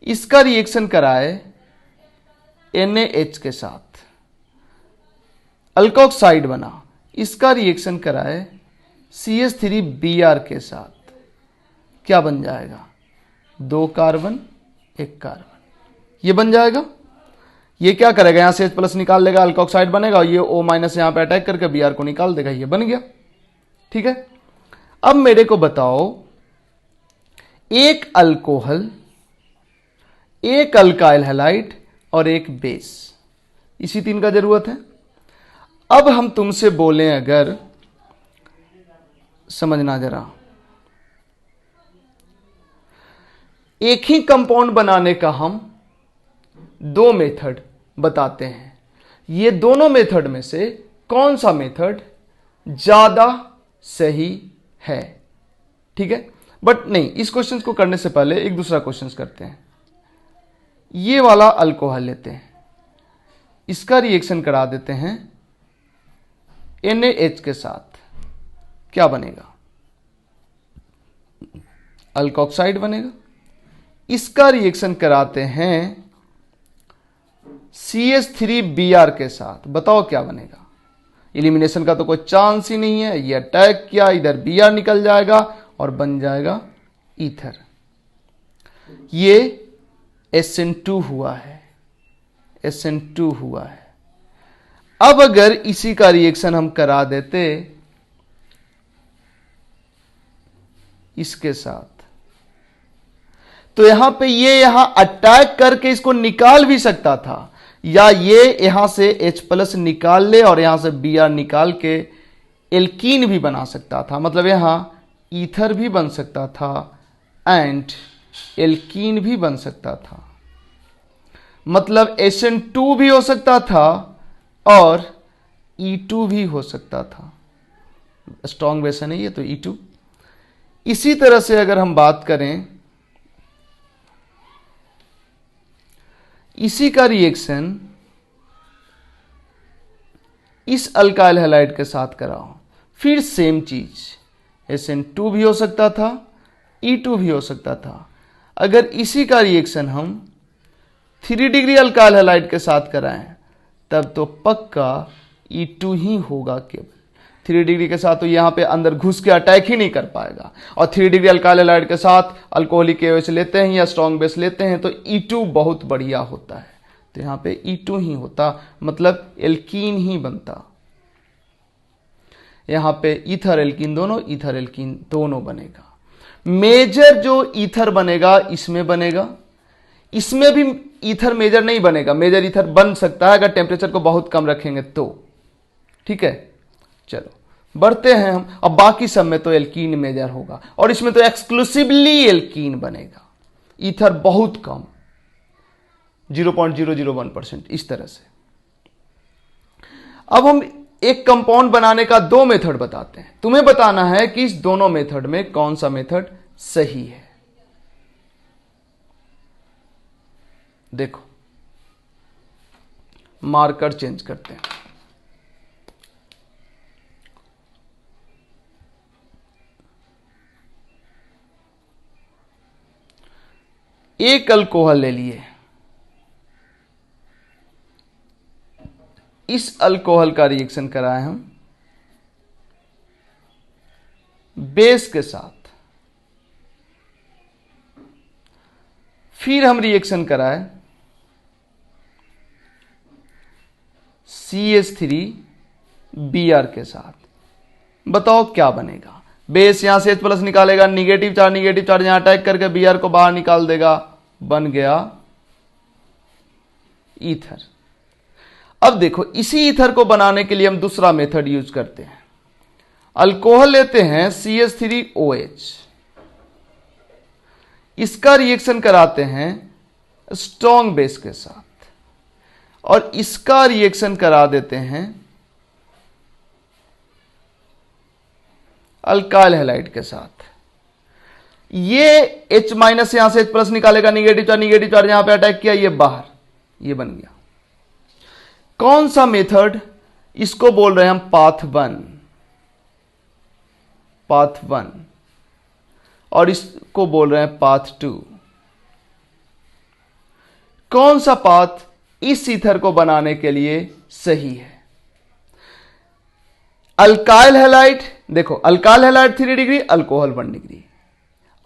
इसका रिएक्शन कराए NaH के साथ, अल्कोक्साइड बना, इसका रिएक्शन कराए CH3Br के साथ, क्या बन जाएगा? 2 कार्बन 1 कार्बन, ये बन जाएगा। ये क्या करेगा? यहां से H+ निकाल लेगा, अल्कोक्साइड बनेगा, और ये O- यहां पे अटैक करके Br को निकाल देगा, ये बन गया। ठीक है, अब मेरे को बताओ, एक अल्कोहल, एक अल्काइल हैलाइड और एक बेस, इसी 3 का जरूरत है। अब हम तुमसे बोलें, अगर समझना जरा, एक ही कंपाउंड बनाने का हम 2 मेथड बताते हैं, ये दोनों मेथड में से कौन सा मेथड ज्यादा सही है? ठीक है, बट नहीं, इस क्वेश्चन को करने से पहले एक दूसरा क्वेश्चन करते हैं। ये वाला अल्कोहल लेते हैं, इसका रिएक्शन करा देते हैं NaH के साथ, क्या बनेगा? अल्कोक्साइड बनेगा। इसका रिएक्शन कराते हैं CH3Br के साथ, बताओ क्या बनेगा? एलिमिनेशन का तो कोई चांस ही नहीं है, ये अटैक किया, इधर Br निकल जाएगा और बन जाएगा ईथर। ये SN2 हुआ है, SN2 हुआ है। अब अगर इसी का रिएक्शन हम करा देते इसके साथ, तो यहां पे ये यहां अटैक करके इसको निकाल भी सकता था, या ये यहां से H+ निकाल ले और यहां से Br निकाल के एल्कीन भी बना सकता था, मतलब यहां ईथर भी बन सकता था एंड एल्कीन भी बन सकता था, मतलब SN2 भी हो सकता था और E2 भी हो सकता था। स्ट्रॉन्ग बेस है नहीं ये, तो E2। इसी तरह से अगर हम बात करें, इसी का रिएक्शन इस अल्काइल हैलाइड के साथ कराओ, फिर सेम चीज, SN2 भी हो सकता था, E2 भी हो सकता था। अगर इसी का रिएक्शन हम 3 डिग्री अल्काइल हैलाइड के साथ कराएं, तब तो पक्का E2 ही होगा केवल। 3 डिग्री के साथ तो यहां पे अंदर घुस के अटैक ही नहीं कर पाएगा, और 3 डिग्री अल्काइल हैलाइड के साथ अल्कोहलिक OH लेते हैं या स्ट्रॉन्ग बेस लेते हैं तो E2 बहुत बढ़िया होता है, तो यहां पे E2 ही होता, मतलब एल्कीन ही बनता। यहां पे ईथर एल्कीन दोनों बनेगा। मेजर जो ईथर बनेगा इसमें बनेगा, इसमें भी ईथर मेजर नहीं बनेगा, मेजर ईथर बन सकता है अगर टेम्परेचर को बहुत कम रखेंगे तो। ठीक है, चलो बढ़ते हैं हम। अब बाकी सब में तो एल्कीन मेजर होगा, और इसमें तो एक्सक्लूसिवली एल्कीन बनेगा, ईथर बहुत कम, 0.001%, इस तरह से। अब हम एक कंपाउंड बनाने का 2 मेथड बताते हैं, तुम्हें बताना है कि इस दोनों मेथड में कौन सा मेथड सही है। देखो, मार्कर चेंज करते हैं। एक अल्कोहल ले लिए, इस अल्कोहल का रिएक्शन कराए हम बेस के साथ, फिर हम रिएक्शन कराए CH3Br के साथ। बताओ क्या बनेगा? बेस यहां से H प्लस निकालेगा, निगेटिव चार्ज यहां अटैक करके Br को बाहर निकाल देगा, बन गया ईथर। अब देखो, इसी ईथर को बनाने के लिए हम दूसरा मेथड यूज करते हैं। अल्कोहल लेते हैं CH3OH, इसका रिएक्शन कराते हैं स्ट्रॉन्ग बेस के साथ, और इसका रिएक्शन करा देते हैं अल्काइल हैलाइड के साथ। ये H माइनस यहां से H प्लस निकालेगा, निगेटिव चार्ज यहां पे अटैक किया, ये बाहर, ये बन गया। कौन सा मेथड? इसको बोल रहे हैं हम पाथ वन, और इसको बोल रहे हैं पाथ 2। कौन सा पाथ इस ईथर को बनाने के लिए सही है? अल्काइल हैलाइड, देखो alkyl halide 3 degree, alcohol 1 degree,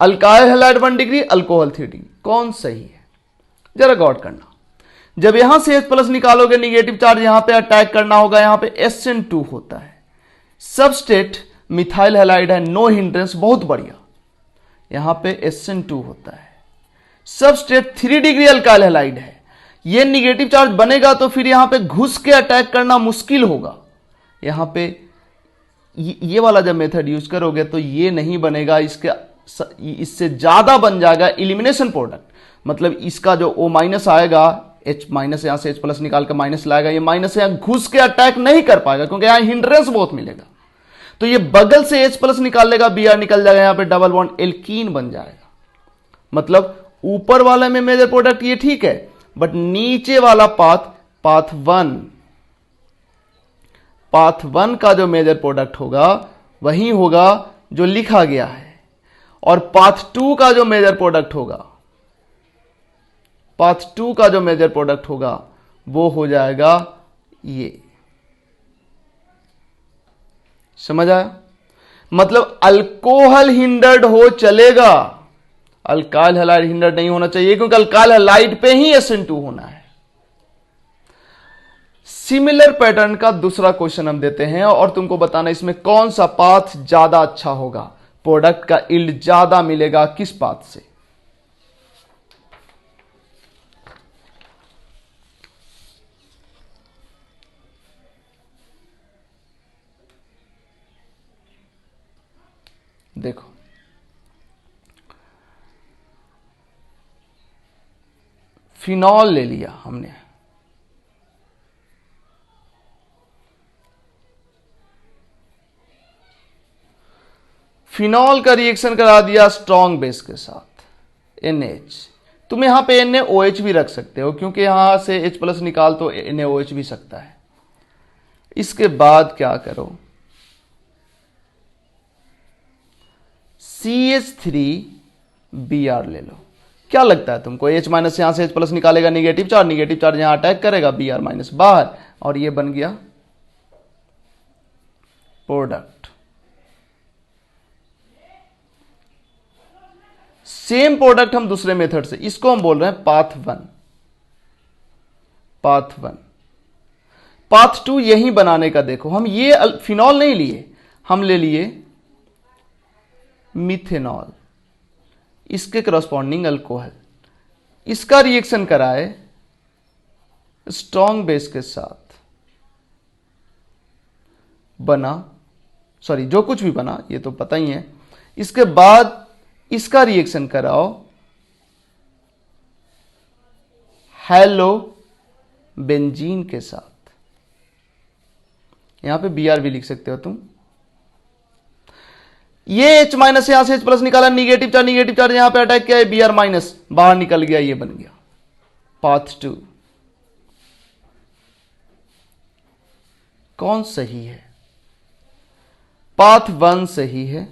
alkyl halide 1 degree, alcohol 3 degree, कौन सही है? जरा गौर करना। जब यहां से H प्लस निकालोगे, निगेटिव चार्ज यहां पे अटैक करना होगा, यहां पे SN2 होता है, सबस्टेट मिथाइल हैलाइड है, नो हिंड्रेंस, बहुत बढ़िया। यहां पे SN2 होता है, सबस्टेट 3 डिग्री अल्काइल हैलाइड है, ये निगेटिव चार्ज बनेगा तो फिर यहां पे घुस के अटैक करना मुश्किल होगा। यहां पे ये वाला जब मेथड यूज करोगे तो ये नहीं बनेगा, इससे ज्यादा बन जाएगा इलिमिनेशन प्रोडक्ट। मतलब इसका जो O माइनस आएगा, H माइनस यहां से H प्लस निकाल कर माइनस लाएगा, ये माइनस यहां घुस के अटैक नहीं कर पाएगा क्योंकि यहां हिंड्रेंस बहुत मिलेगा। तो ये बगल से H प्लस निकाल लेगा, Br निकल जाएगा, यहां पे डबल बॉन्ड एल्कीन बन जाएगा। मतलब ऊपर वाले में मेजर प्रोडक्ट ये ठीक है, बट नीचे वाला पाथ वन का जो मेजर प्रोडक्ट होगा वही होगा जो लिखा गया है, और पाथ 2 का जो मेजर प्रोडक्ट होगा, वो हो जाएगा ये। समझ आया? मतलब अल्कोहल हिंडर्ड हो चलेगा, अल्काइल हैलाइड हिंडर्ड नहीं होना चाहिए, क्योंकि अल्काइल हैलाइड पे ही SN2 होना है। सिमिलर पैटर्न का दूसरा क्वेश्चन हम देते हैं, और तुमको बताना इसमें कौन सा पाथ ज्यादा अच्छा होगा, प्रोडक्ट का यील्ड ज्यादा मिलेगा किस पाथ से। देखो, फिनॉल ले लिया हमने, फिनॉल का रिएक्शन करा दिया स्ट्रॉन्ग बेस के साथ NH। तुम यहां पे NaOH भी रख सकते हो, क्योंकि यहां से H प्लस निकाल तो NaOH भी सकता है। इसके बाद क्या करो, CH3Br ले लो। क्या लगता है तुमको? H माइनस यहां से H प्लस निकालेगा, निगेटिव चार्ज यहां अटैक करेगा, Br माइनस बाहर, और ये बन गया प्रोडक्ट। सेम प्रोडक्ट हम दूसरे मेथड से, इसको हम बोल रहे हैं पाथ वन। पाथ 2 यही बनाने का। देखो, हम ये फिनॉल नहीं लिए, हम ले लिए मिथेनॉल, इसके करस्पॉन्डिंग अल्कोहल, इसका रिएक्शन कराए स्ट्रॉन्ग बेस के साथ, बना, सॉरी जो कुछ भी बना ये तो पता ही है। इसके बाद इसका रिएक्शन कराओ हेलो बेंजीन के साथ। यहां पे Br भी लिख सकते हो तुम। ये H माइनस यहां से H प्लस निकाला, निगेटिव चार्ज यहां पे अटैक किया है, Br माइनस बाहर निकल गया, ये बन गया पाथ 2। कौन सही है? पाथ 1 सही है,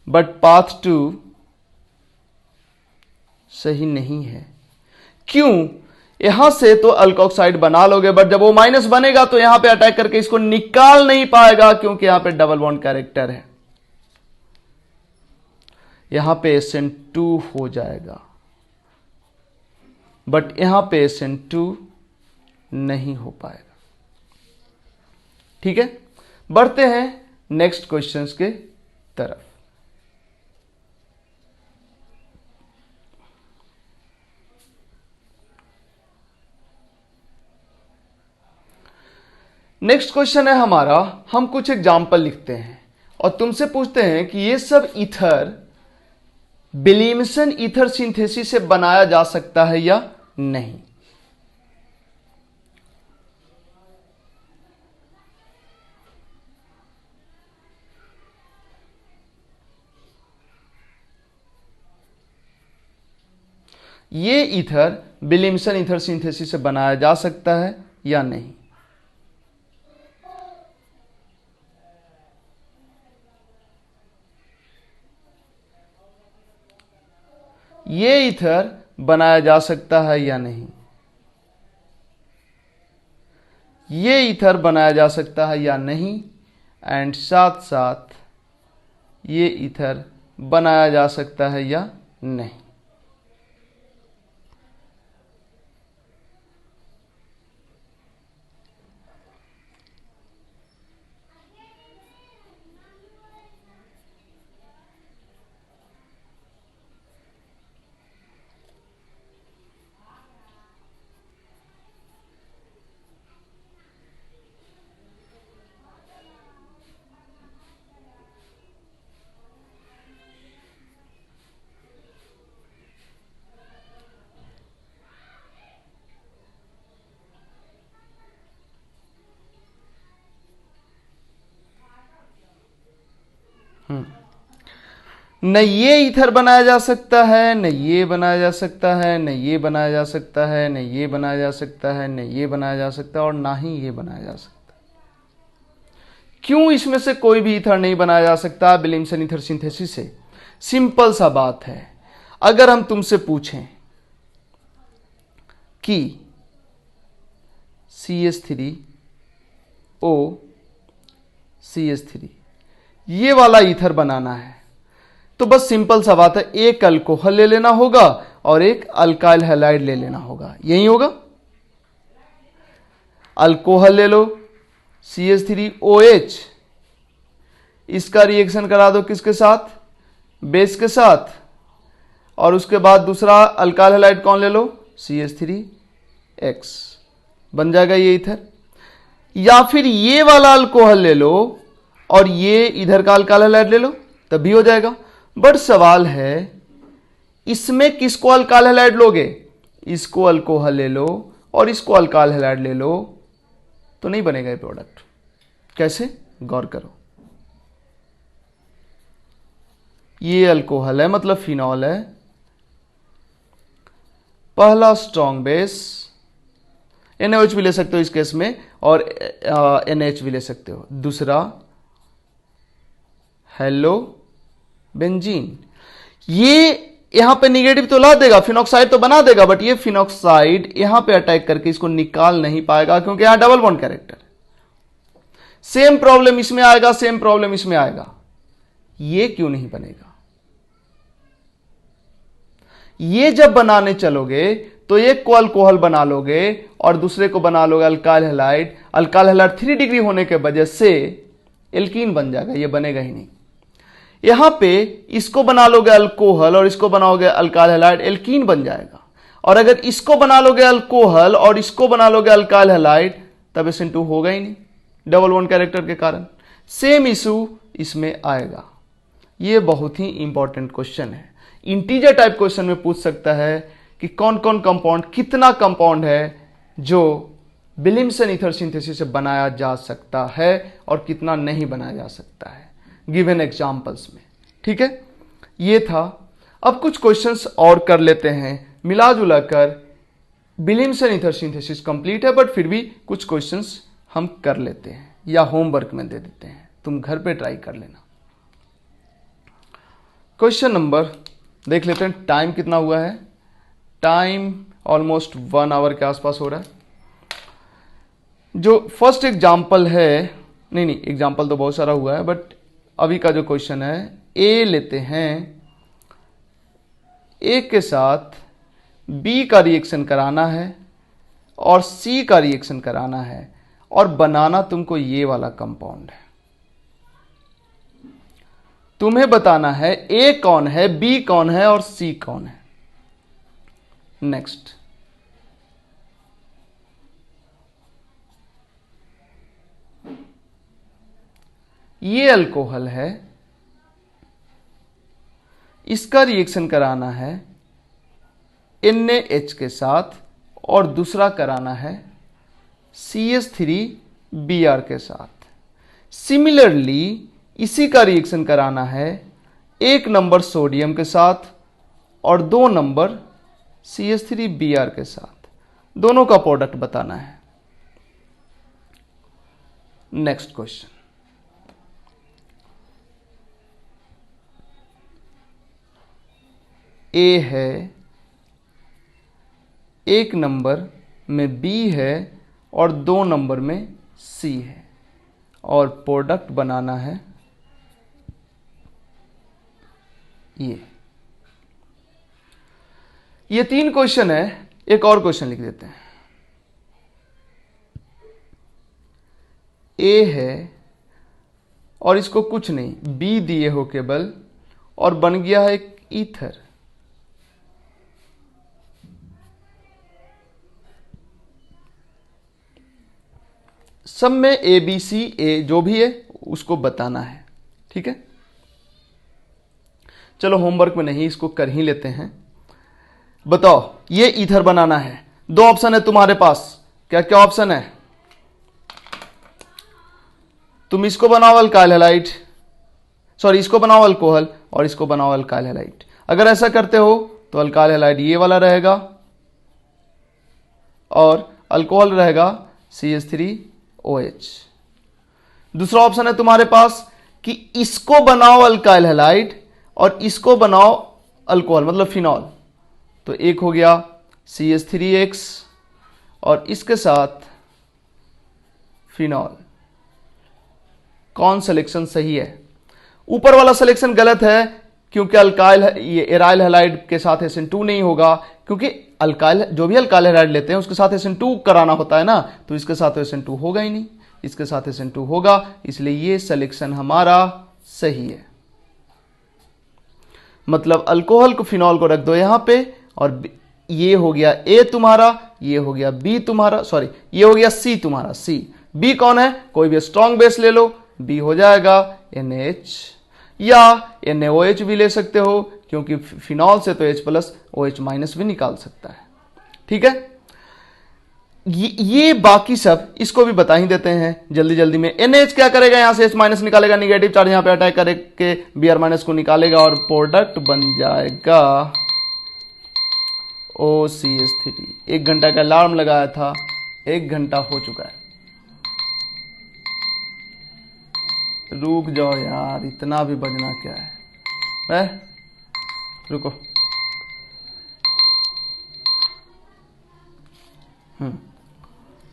बट पाथ 2 सही नहीं है। क्यों? यहां से तो अल्कोक्साइड बना लोगे, बट जब वो माइनस बनेगा तो यहां पे अटैक करके इसको निकाल नहीं पाएगा, क्योंकि यहां पे डबल बॉन्ड कैरेक्टर है। यहां पे SN2 हो जाएगा, बट यहां पे SN2 नहीं हो पाएगा। ठीक है, बढ़ते हैं नेक्स्ट क्वेश्चंस के तरफ। नेक्स्ट क्वेश्चन है हमारा, हम कुछ एग्जाम्पल लिखते हैं और तुमसे पूछते हैं कि ये सब ईथर विलियमसन ईथर सिंथेसिस से बनाया जा सकता है या नहीं। ये ईथर विलियमसन ईथर सिंथेसिस से बनाया जा सकता है या नहीं। ये ईथर बनाया जा सकता है या नहीं। ये ईथर बनाया जा सकता है या नहीं, एंड साथ साथ ये ईथर बनाया जा सकता है या नहीं। न ये ईथर बनाया जा सकता है, न ये बनाया जा सकता है, न ये बनाया जा सकता है, न ये बनाया जा सकता है, न ये बनाया जा सकता है, और ना ही ये बनाया जा सकता। क्यों इसमें से कोई भी ईथर नहीं बनाया जा सकता विलियमसन ईथर सिंथेसिस से? सिंपल सा बात है। अगर हम तुमसे पूछें कि CH3O CH3 ये वाला ईथर बनाना है, तो बस सिंपल सा बात है, एक अल्कोहल ले लेना होगा और एक अल्काइल हैलाइड ले लेना होगा। यही होगा। अल्कोहल ले लो CH3OH, इसका रिएक्शन करा दो किसके साथ? बेस के साथ, और उसके बाद दूसरा अल्काइल हैलाइड कौन ले लो? CH3X, बन जाएगा ये ईथर। या फिर ये वाला अल्कोहल ले लो और ये इधर का अल्काइल हैलाइड ले लो, तब भी हो जाएगा। बट सवाल है, इसमें किसको अल्काइल हैलाइड लोगे? इसको अल्कोहल ले लो और इसको अल्काइल हैलाइड ले लो, तो नहीं बनेगा ये प्रोडक्ट। कैसे? गौर करो। ये अल्कोहल है, मतलब फिनॉल है, पहला स्ट्रॉन्ग बेस, NaOH भी ले सकते हो इस केस में, और NH भी ले सकते हो। दूसरा हेलो बेंजीन, ये यहां पे निगेटिव तो ला देगा, फिनॉक्साइड तो बना देगा, बट ये फिनॉक्साइड यहां पे अटैक करके इसको निकाल नहीं पाएगा, क्योंकि यहां double bond character. Same problem इसमें आएगा, सेम प्रॉब्लम इसमें आएगा। ये क्यों नहीं बनेगा? ये जब बनाने चलोगे तो एक को अल्कोहल बना लोगे और दूसरे को बना लोगे alkyl halide. Alkyl halide 3 degree होने के वजह से एल्कीन बन जाएगा, ये बनेगा ही नहीं। यहां पे इसको बना लोगे अल्कोहल और इसको बनाओगे अल्काइल हैलाइड, एल्कीन बन जाएगा। और अगर इसको बना लोगे अल्कोहल और इसको बना लोगे अल्काइल हैलाइड, तब SN2 होगा ही नहीं, डबल बॉन्ड कैरेक्टर के कारण। सेम इशू इसमें आएगा। ये बहुत ही इंपॉर्टेंट क्वेश्चन है। इंटीजर टाइप क्वेश्चन में पूछ सकता है कि कौन कौन कंपाउंड, कितना कंपाउंड है जो विलियमसन ईथर सिंथेसिस से बनाया जा सकता है और कितना नहीं बनाया जा सकता है, गिवन एग्जांपल्स में। ठीक है, ये था। अब कुछ क्वेश्चंस और कर लेते हैं, मिला जुला कर विलियमसन ईथर सिंथेसिस कंप्लीट है, बट फिर भी कुछ क्वेश्चंस हम कर लेते हैं या होमवर्क में दे देते हैं, तुम घर पे ट्राई कर लेना। क्वेश्चन नंबर देख लेते हैं, टाइम कितना हुआ है। टाइम ऑलमोस्ट 1 आवर के आसपास हो रहा है। जो फर्स्ट एग्जाम्पल है, नहीं एग्जाम्पल तो बहुत सारा हुआ है, बट अभी का जो क्वेश्चन है, ए लेते हैं, ए के साथ बी का रिएक्शन कराना है और सी का रिएक्शन कराना है और बनाना तुमको ये वाला कंपाउंड है। तुम्हें बताना है ए कौन है, बी कौन है और सी कौन है। नेक्स्ट, ये अल्कोहल है, इसका रिएक्शन कराना है NaH के साथ और दूसरा कराना है CH3Br के साथ। सिमिलरली इसी का रिएक्शन कराना है 1 नंबर सोडियम के साथ और 2 नंबर CH3Br के साथ। दोनों का प्रोडक्ट बताना है। नेक्स्ट क्वेश्चन, ए है, 1 नंबर में B है और 2 नंबर में C है और प्रोडक्ट बनाना है ये 3 क्वेश्चन है। एक और क्वेश्चन लिख देते हैं। ए है और इसको कुछ नहीं, B दिए हो केवल और बन गया है एक ईथर। सब में ए बी सी ए जो भी है उसको बताना है। ठीक है, चलो होमवर्क में नहीं, इसको कर ही लेते हैं। बताओ, ये ईथर बनाना है। 2 ऑप्शन है तुम्हारे पास। क्या क्या ऑप्शन है? तुम इसको बनाओ अल्काइल हैलाइड, सॉरी इसको बनाओ अल्कोहल और इसको बनाओ अल्काइल हैलाइड। अगर ऐसा करते हो तो अल्काइल हैलाइड ये वाला रहेगा और अल्कोहल रहेगा CH3OH। दूसरा ऑप्शन है तुम्हारे पास कि इसको बनाओ अल्काइल हैलाइड और इसको बनाओ अल्कोहल, मतलब फिनॉल। तो एक हो गया CH3X और इसके साथ फिनॉल। कौन सिलेक्शन सही है? ऊपर वाला सिलेक्शन गलत है क्योंकि अल्काइल ये एराइल हैलाइड के साथ SN2 नहीं होगा, क्योंकि अल्काइल जो भी अल्काइल हैलाइड लेते हैं उसके साथ SN2 कराना होता है ना, तो इसके साथ तो SN2 होगा ही नहीं, इसके साथ SN2 होगा, इसलिए ये सिलेक्शन हमारा सही है। मतलब अल्कोहल को फिनॉल को रख दो यहां पे और ये हो गया A तुम्हारा, ये हो गया B तुम्हारा, सॉरी ये हो गया C तुम्हारा, C। B कौन है? कोई भी स्ट्रॉन्ग बेस ले लो, B हो जाएगा NaH या NaOH भी ले सकते हो क्योंकि फिनॉल से तो H+ OH- भी निकाल सकता है। ठीक है, ये बाकी सब इसको भी बता ही देते हैं जल्दी जल्दी में। NaH क्या करेगा? यहां से H- निकालेगा, निगेटिव चार्ज यहां पे अटैक करके Br- को निकालेगा और प्रोडक्ट बन जाएगा OCH3। 1 घंटा का अलार्म लगाया था, 1 घंटा हो चुका है। रुक जाओ यार, इतना भी बजना क्या है? रुको।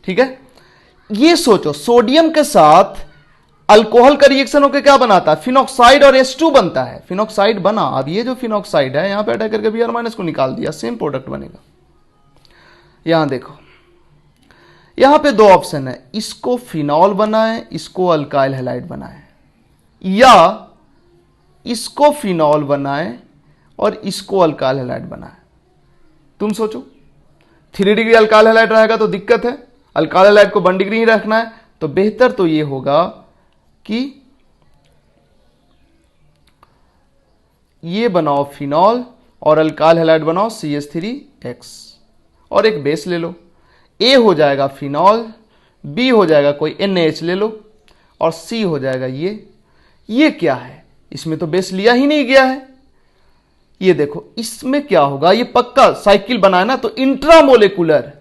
ठीक है, ये सोचो सोडियम के साथ अल्कोहल का रिएक्शन होकर क्या बनाता है? फिनॉक्साइड और H2 बनता है। फिनॉक्साइड बना, अब ये जो फिनॉक्साइड है यहां पे अटैक करके Br- को निकाल दिया, सेम प्रोडक्ट बनेगा। यहां देखो, यहां पे 2 ऑप्शन है, इसको फिनॉल बनाए, इसको अल्काइल हैलाइड बनाए, या इसको फिनॉल बनाए और इसको अल्काइल हैलाइड बनाए। तुम सोचो, 3 डिग्री अल्काइल हैलाइड रहेगा तो दिक्कत है, अल्काइल हैलाइड को 1 डिग्री ही रखना है, तो बेहतर तो ये होगा कि ये बनाओ फिनॉल और अल्काइल हैलाइड बनाओ CH3X और एक बेस ले लो। A हो जाएगा फिनॉल, B हो जाएगा कोई NaH ले लो और C हो जाएगा ये क्या है? इसमें तो बेस लिया ही नहीं गया है। ये देखो इसमें क्या होगा, ये पक्का साइकिल बनाए ना तो इंट्रामोलेकुलर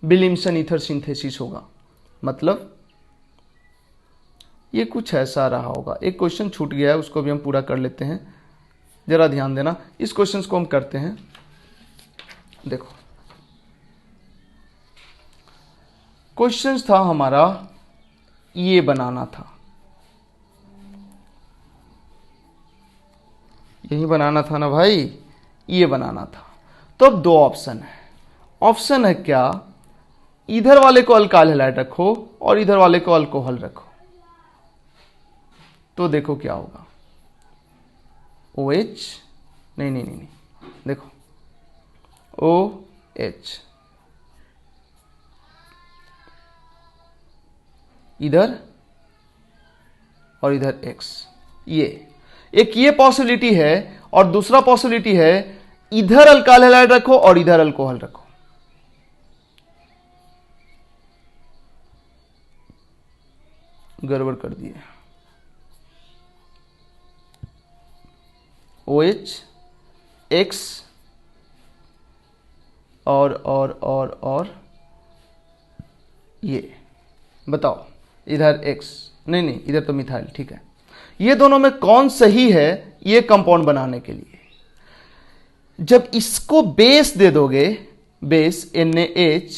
विलियमसन ईथर सिंथेसिस होगा। मतलब ये कुछ ऐसा रहा होगा। एक क्वेश्चन छूट गया है, उसको भी हम पूरा कर लेते हैं। जरा ध्यान देना, इस क्वेश्चन को हम करते हैं। देखो क्वेश्चन था हमारा, ये बनाना था, यही बनाना था ना भाई, ये बनाना था। तो अब दो ऑप्शन है। ऑप्शन है क्या, इधर वाले को अल्काइल हैलाइड रखो और इधर वाले को अल्कोहल रखो, तो देखो क्या होगा। OH, नहीं, देखो OH इधर और इधर X, ये एक ये पॉसिबिलिटी है, और दूसरा पॉसिबिलिटी है इधर अल्काइल हैलाइड रखो और इधर अल्कोहल रखो। गड़बड़ कर दिए। OH X और ये बताओ, इधर X, नहीं इधर तो मिथाइल, ठीक है। ये दोनों में कौन सही है ये कंपाउंड बनाने के लिए? जब इसको बेस दे दोगे, बेस NaH,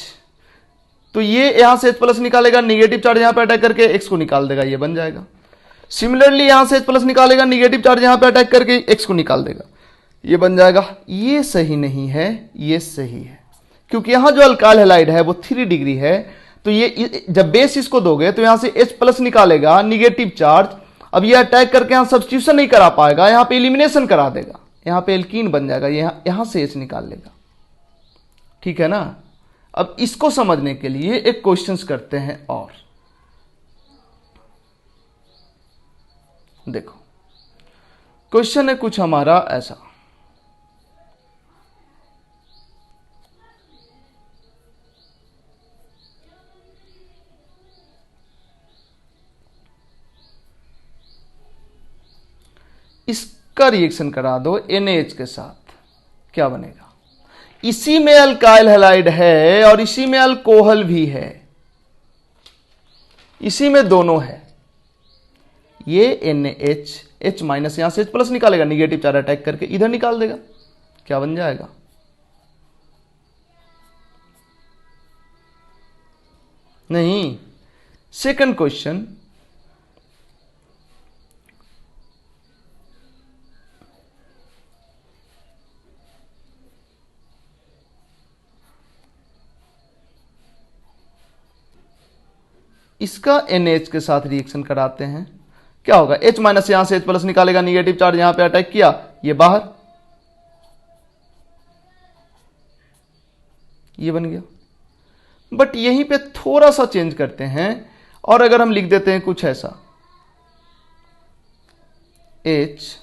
तो ये यहां से H+ निकालेगा, निगेटिव चार्ज यहां पे अटैक करके X को निकाल देगा, ये बन जाएगा। सिमिलरली यहां से H+ निकालेगा, निगेटिव चार्ज यहां पे अटैक करके X को निकाल देगा, ये बन जाएगा। ये सही नहीं है, ये सही है, क्योंकि यहां जो अल्काइल हैलाइड है वो 3 डिग्री है। तो ये जब बेस इसको दोगे तो यहां से H+ निकालेगा, निगेटिव चार्ज, अब ये अटैक करके यहां सब्स्टिट्यूशन नहीं करा पाएगा, यहां पे एलिमिनेशन करा देगा, यहां पे एल्कीन बन जाएगा, यहां से H निकाल लेगा, ठीक है ना। अब इसको समझने के लिए एक क्वेश्चंस करते हैं और देखो, क्वेश्चन है कुछ हमारा ऐसा, इसका रिएक्शन करा दो NaH के साथ, क्या बनेगा? इसी में अल्काइल हैलाइड है और इसी में अल्कोहल भी है, इसी में दोनों है। ये NaH, H- यहां से H+ निकालेगा, निगेटिव चार्ज अटैक करके इधर निकाल देगा, क्या बन जाएगा? नहीं, सेकंड क्वेश्चन, इसका NaH के साथ रिएक्शन कराते हैं, क्या होगा? H- यहां से H+ निकालेगा, निगेटिव चार्ज यहां पे अटैक किया, ये बाहर, ये बन गया। बट यहीं पे थोड़ा सा चेंज करते हैं, और अगर हम लिख देते हैं कुछ ऐसा, H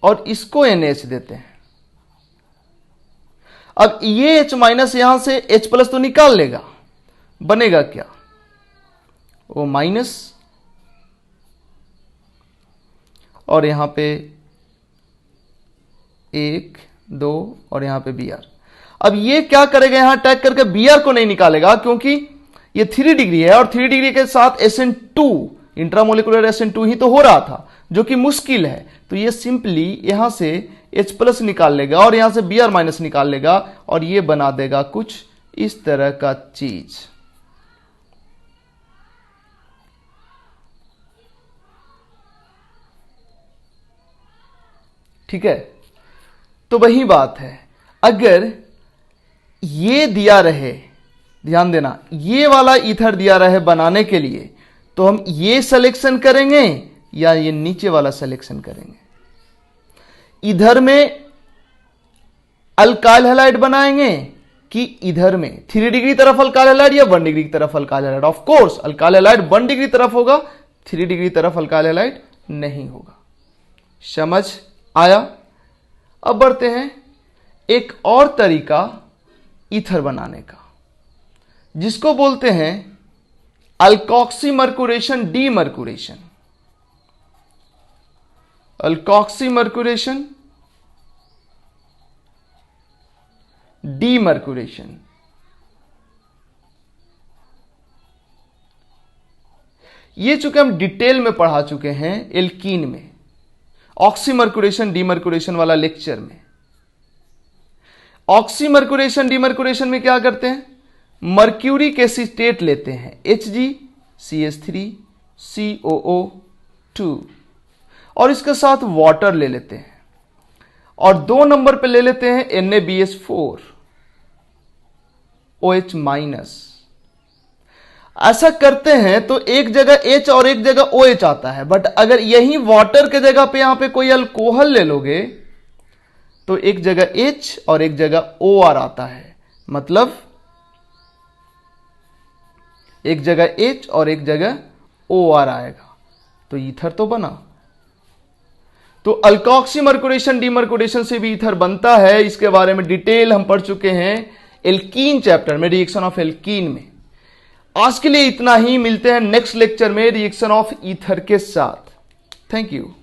और इसको NaH देते हैं। अब ये H- यहां से H+ तो निकाल लेगा, बनेगा क्या? O-, और यहां पे 1, 2 और यहां पे Br। अब ये क्या करेगा, यहां अटैक करके Br को नहीं निकालेगा, क्योंकि ये 3 डिग्री है और 3 डिग्री के साथ SN2, इंट्रामोलिकुलर SN2 ही तो हो रहा था, जो कि मुश्किल है। तो ये सिंपली यहां से H+ निकाल लेगा और यहां से Br- निकाल लेगा, और ये बना देगा कुछ इस तरह का चीज। ठीक है, तो वही बात है, अगर ये दिया रहे, ध्यान देना, ये वाला ईथर दिया रहे बनाने के लिए, तो हम ये सिलेक्शन करेंगे या ये नीचे वाला सिलेक्शन करेंगे? इधर में अल्काइल हैलाइड बनाएंगे कि इधर में 3 डिग्री तरफ अल्काइल हैलाइड या 1 डिग्री तरफ alkyl halide? Of course alkyl halide 1 degree तरफ होगा, 3 डिग्री तरफ अल्काइल हैलाइड नहीं होगा। समझ आया? अब बढ़ते हैं एक और तरीका ईथर बनाने का, जिसको बोलते हैं अल्कोक्सीमर्कुरेशन डीमर्कुरेशन। अल्कोक्सीमर्कुरेशन डीमर्कुरेशन। ये चूंकि हम डिटेल में पढ़ा चुके हैं एल्कीन में, ऑक्सीमर्कुरेशन डीमर्कुरेशन वाला लेक्चर में। ऑक्सीमर्कुरेशन डीमर्कुरेशन में क्या करते हैं, मर्क्यूरी के एसीटेट लेते हैं HgCH3COO2 और इसके साथ वाटर ले लेते हैं और 2 नंबर पे ले लेते हैं NaBH4OH-। ऐसा करते हैं तो एक जगह H और एक जगह OH आता है, बट अगर यही वाटर के जगह पे यहां पे कोई अल्कोहल ले लोगे तो एक जगह H और एक जगह OR आता है, मतलब एक जगह H और एक जगह OR आएगा, तो ईथर तो बना। तो अल्कोक्सीमर्कुरेशन डीमर्कुरेशन से भी ईथर बनता है, इसके बारे में डिटेल हम पढ़ चुके हैं एल्कीन चैप्टर में, रिएक्शन ऑफ एल्कीन में। आज के लिए इतना ही, मिलते हैं नेक्स्ट लेक्चर में रिएक्शन ऑफ ईथर के साथ। Thank you.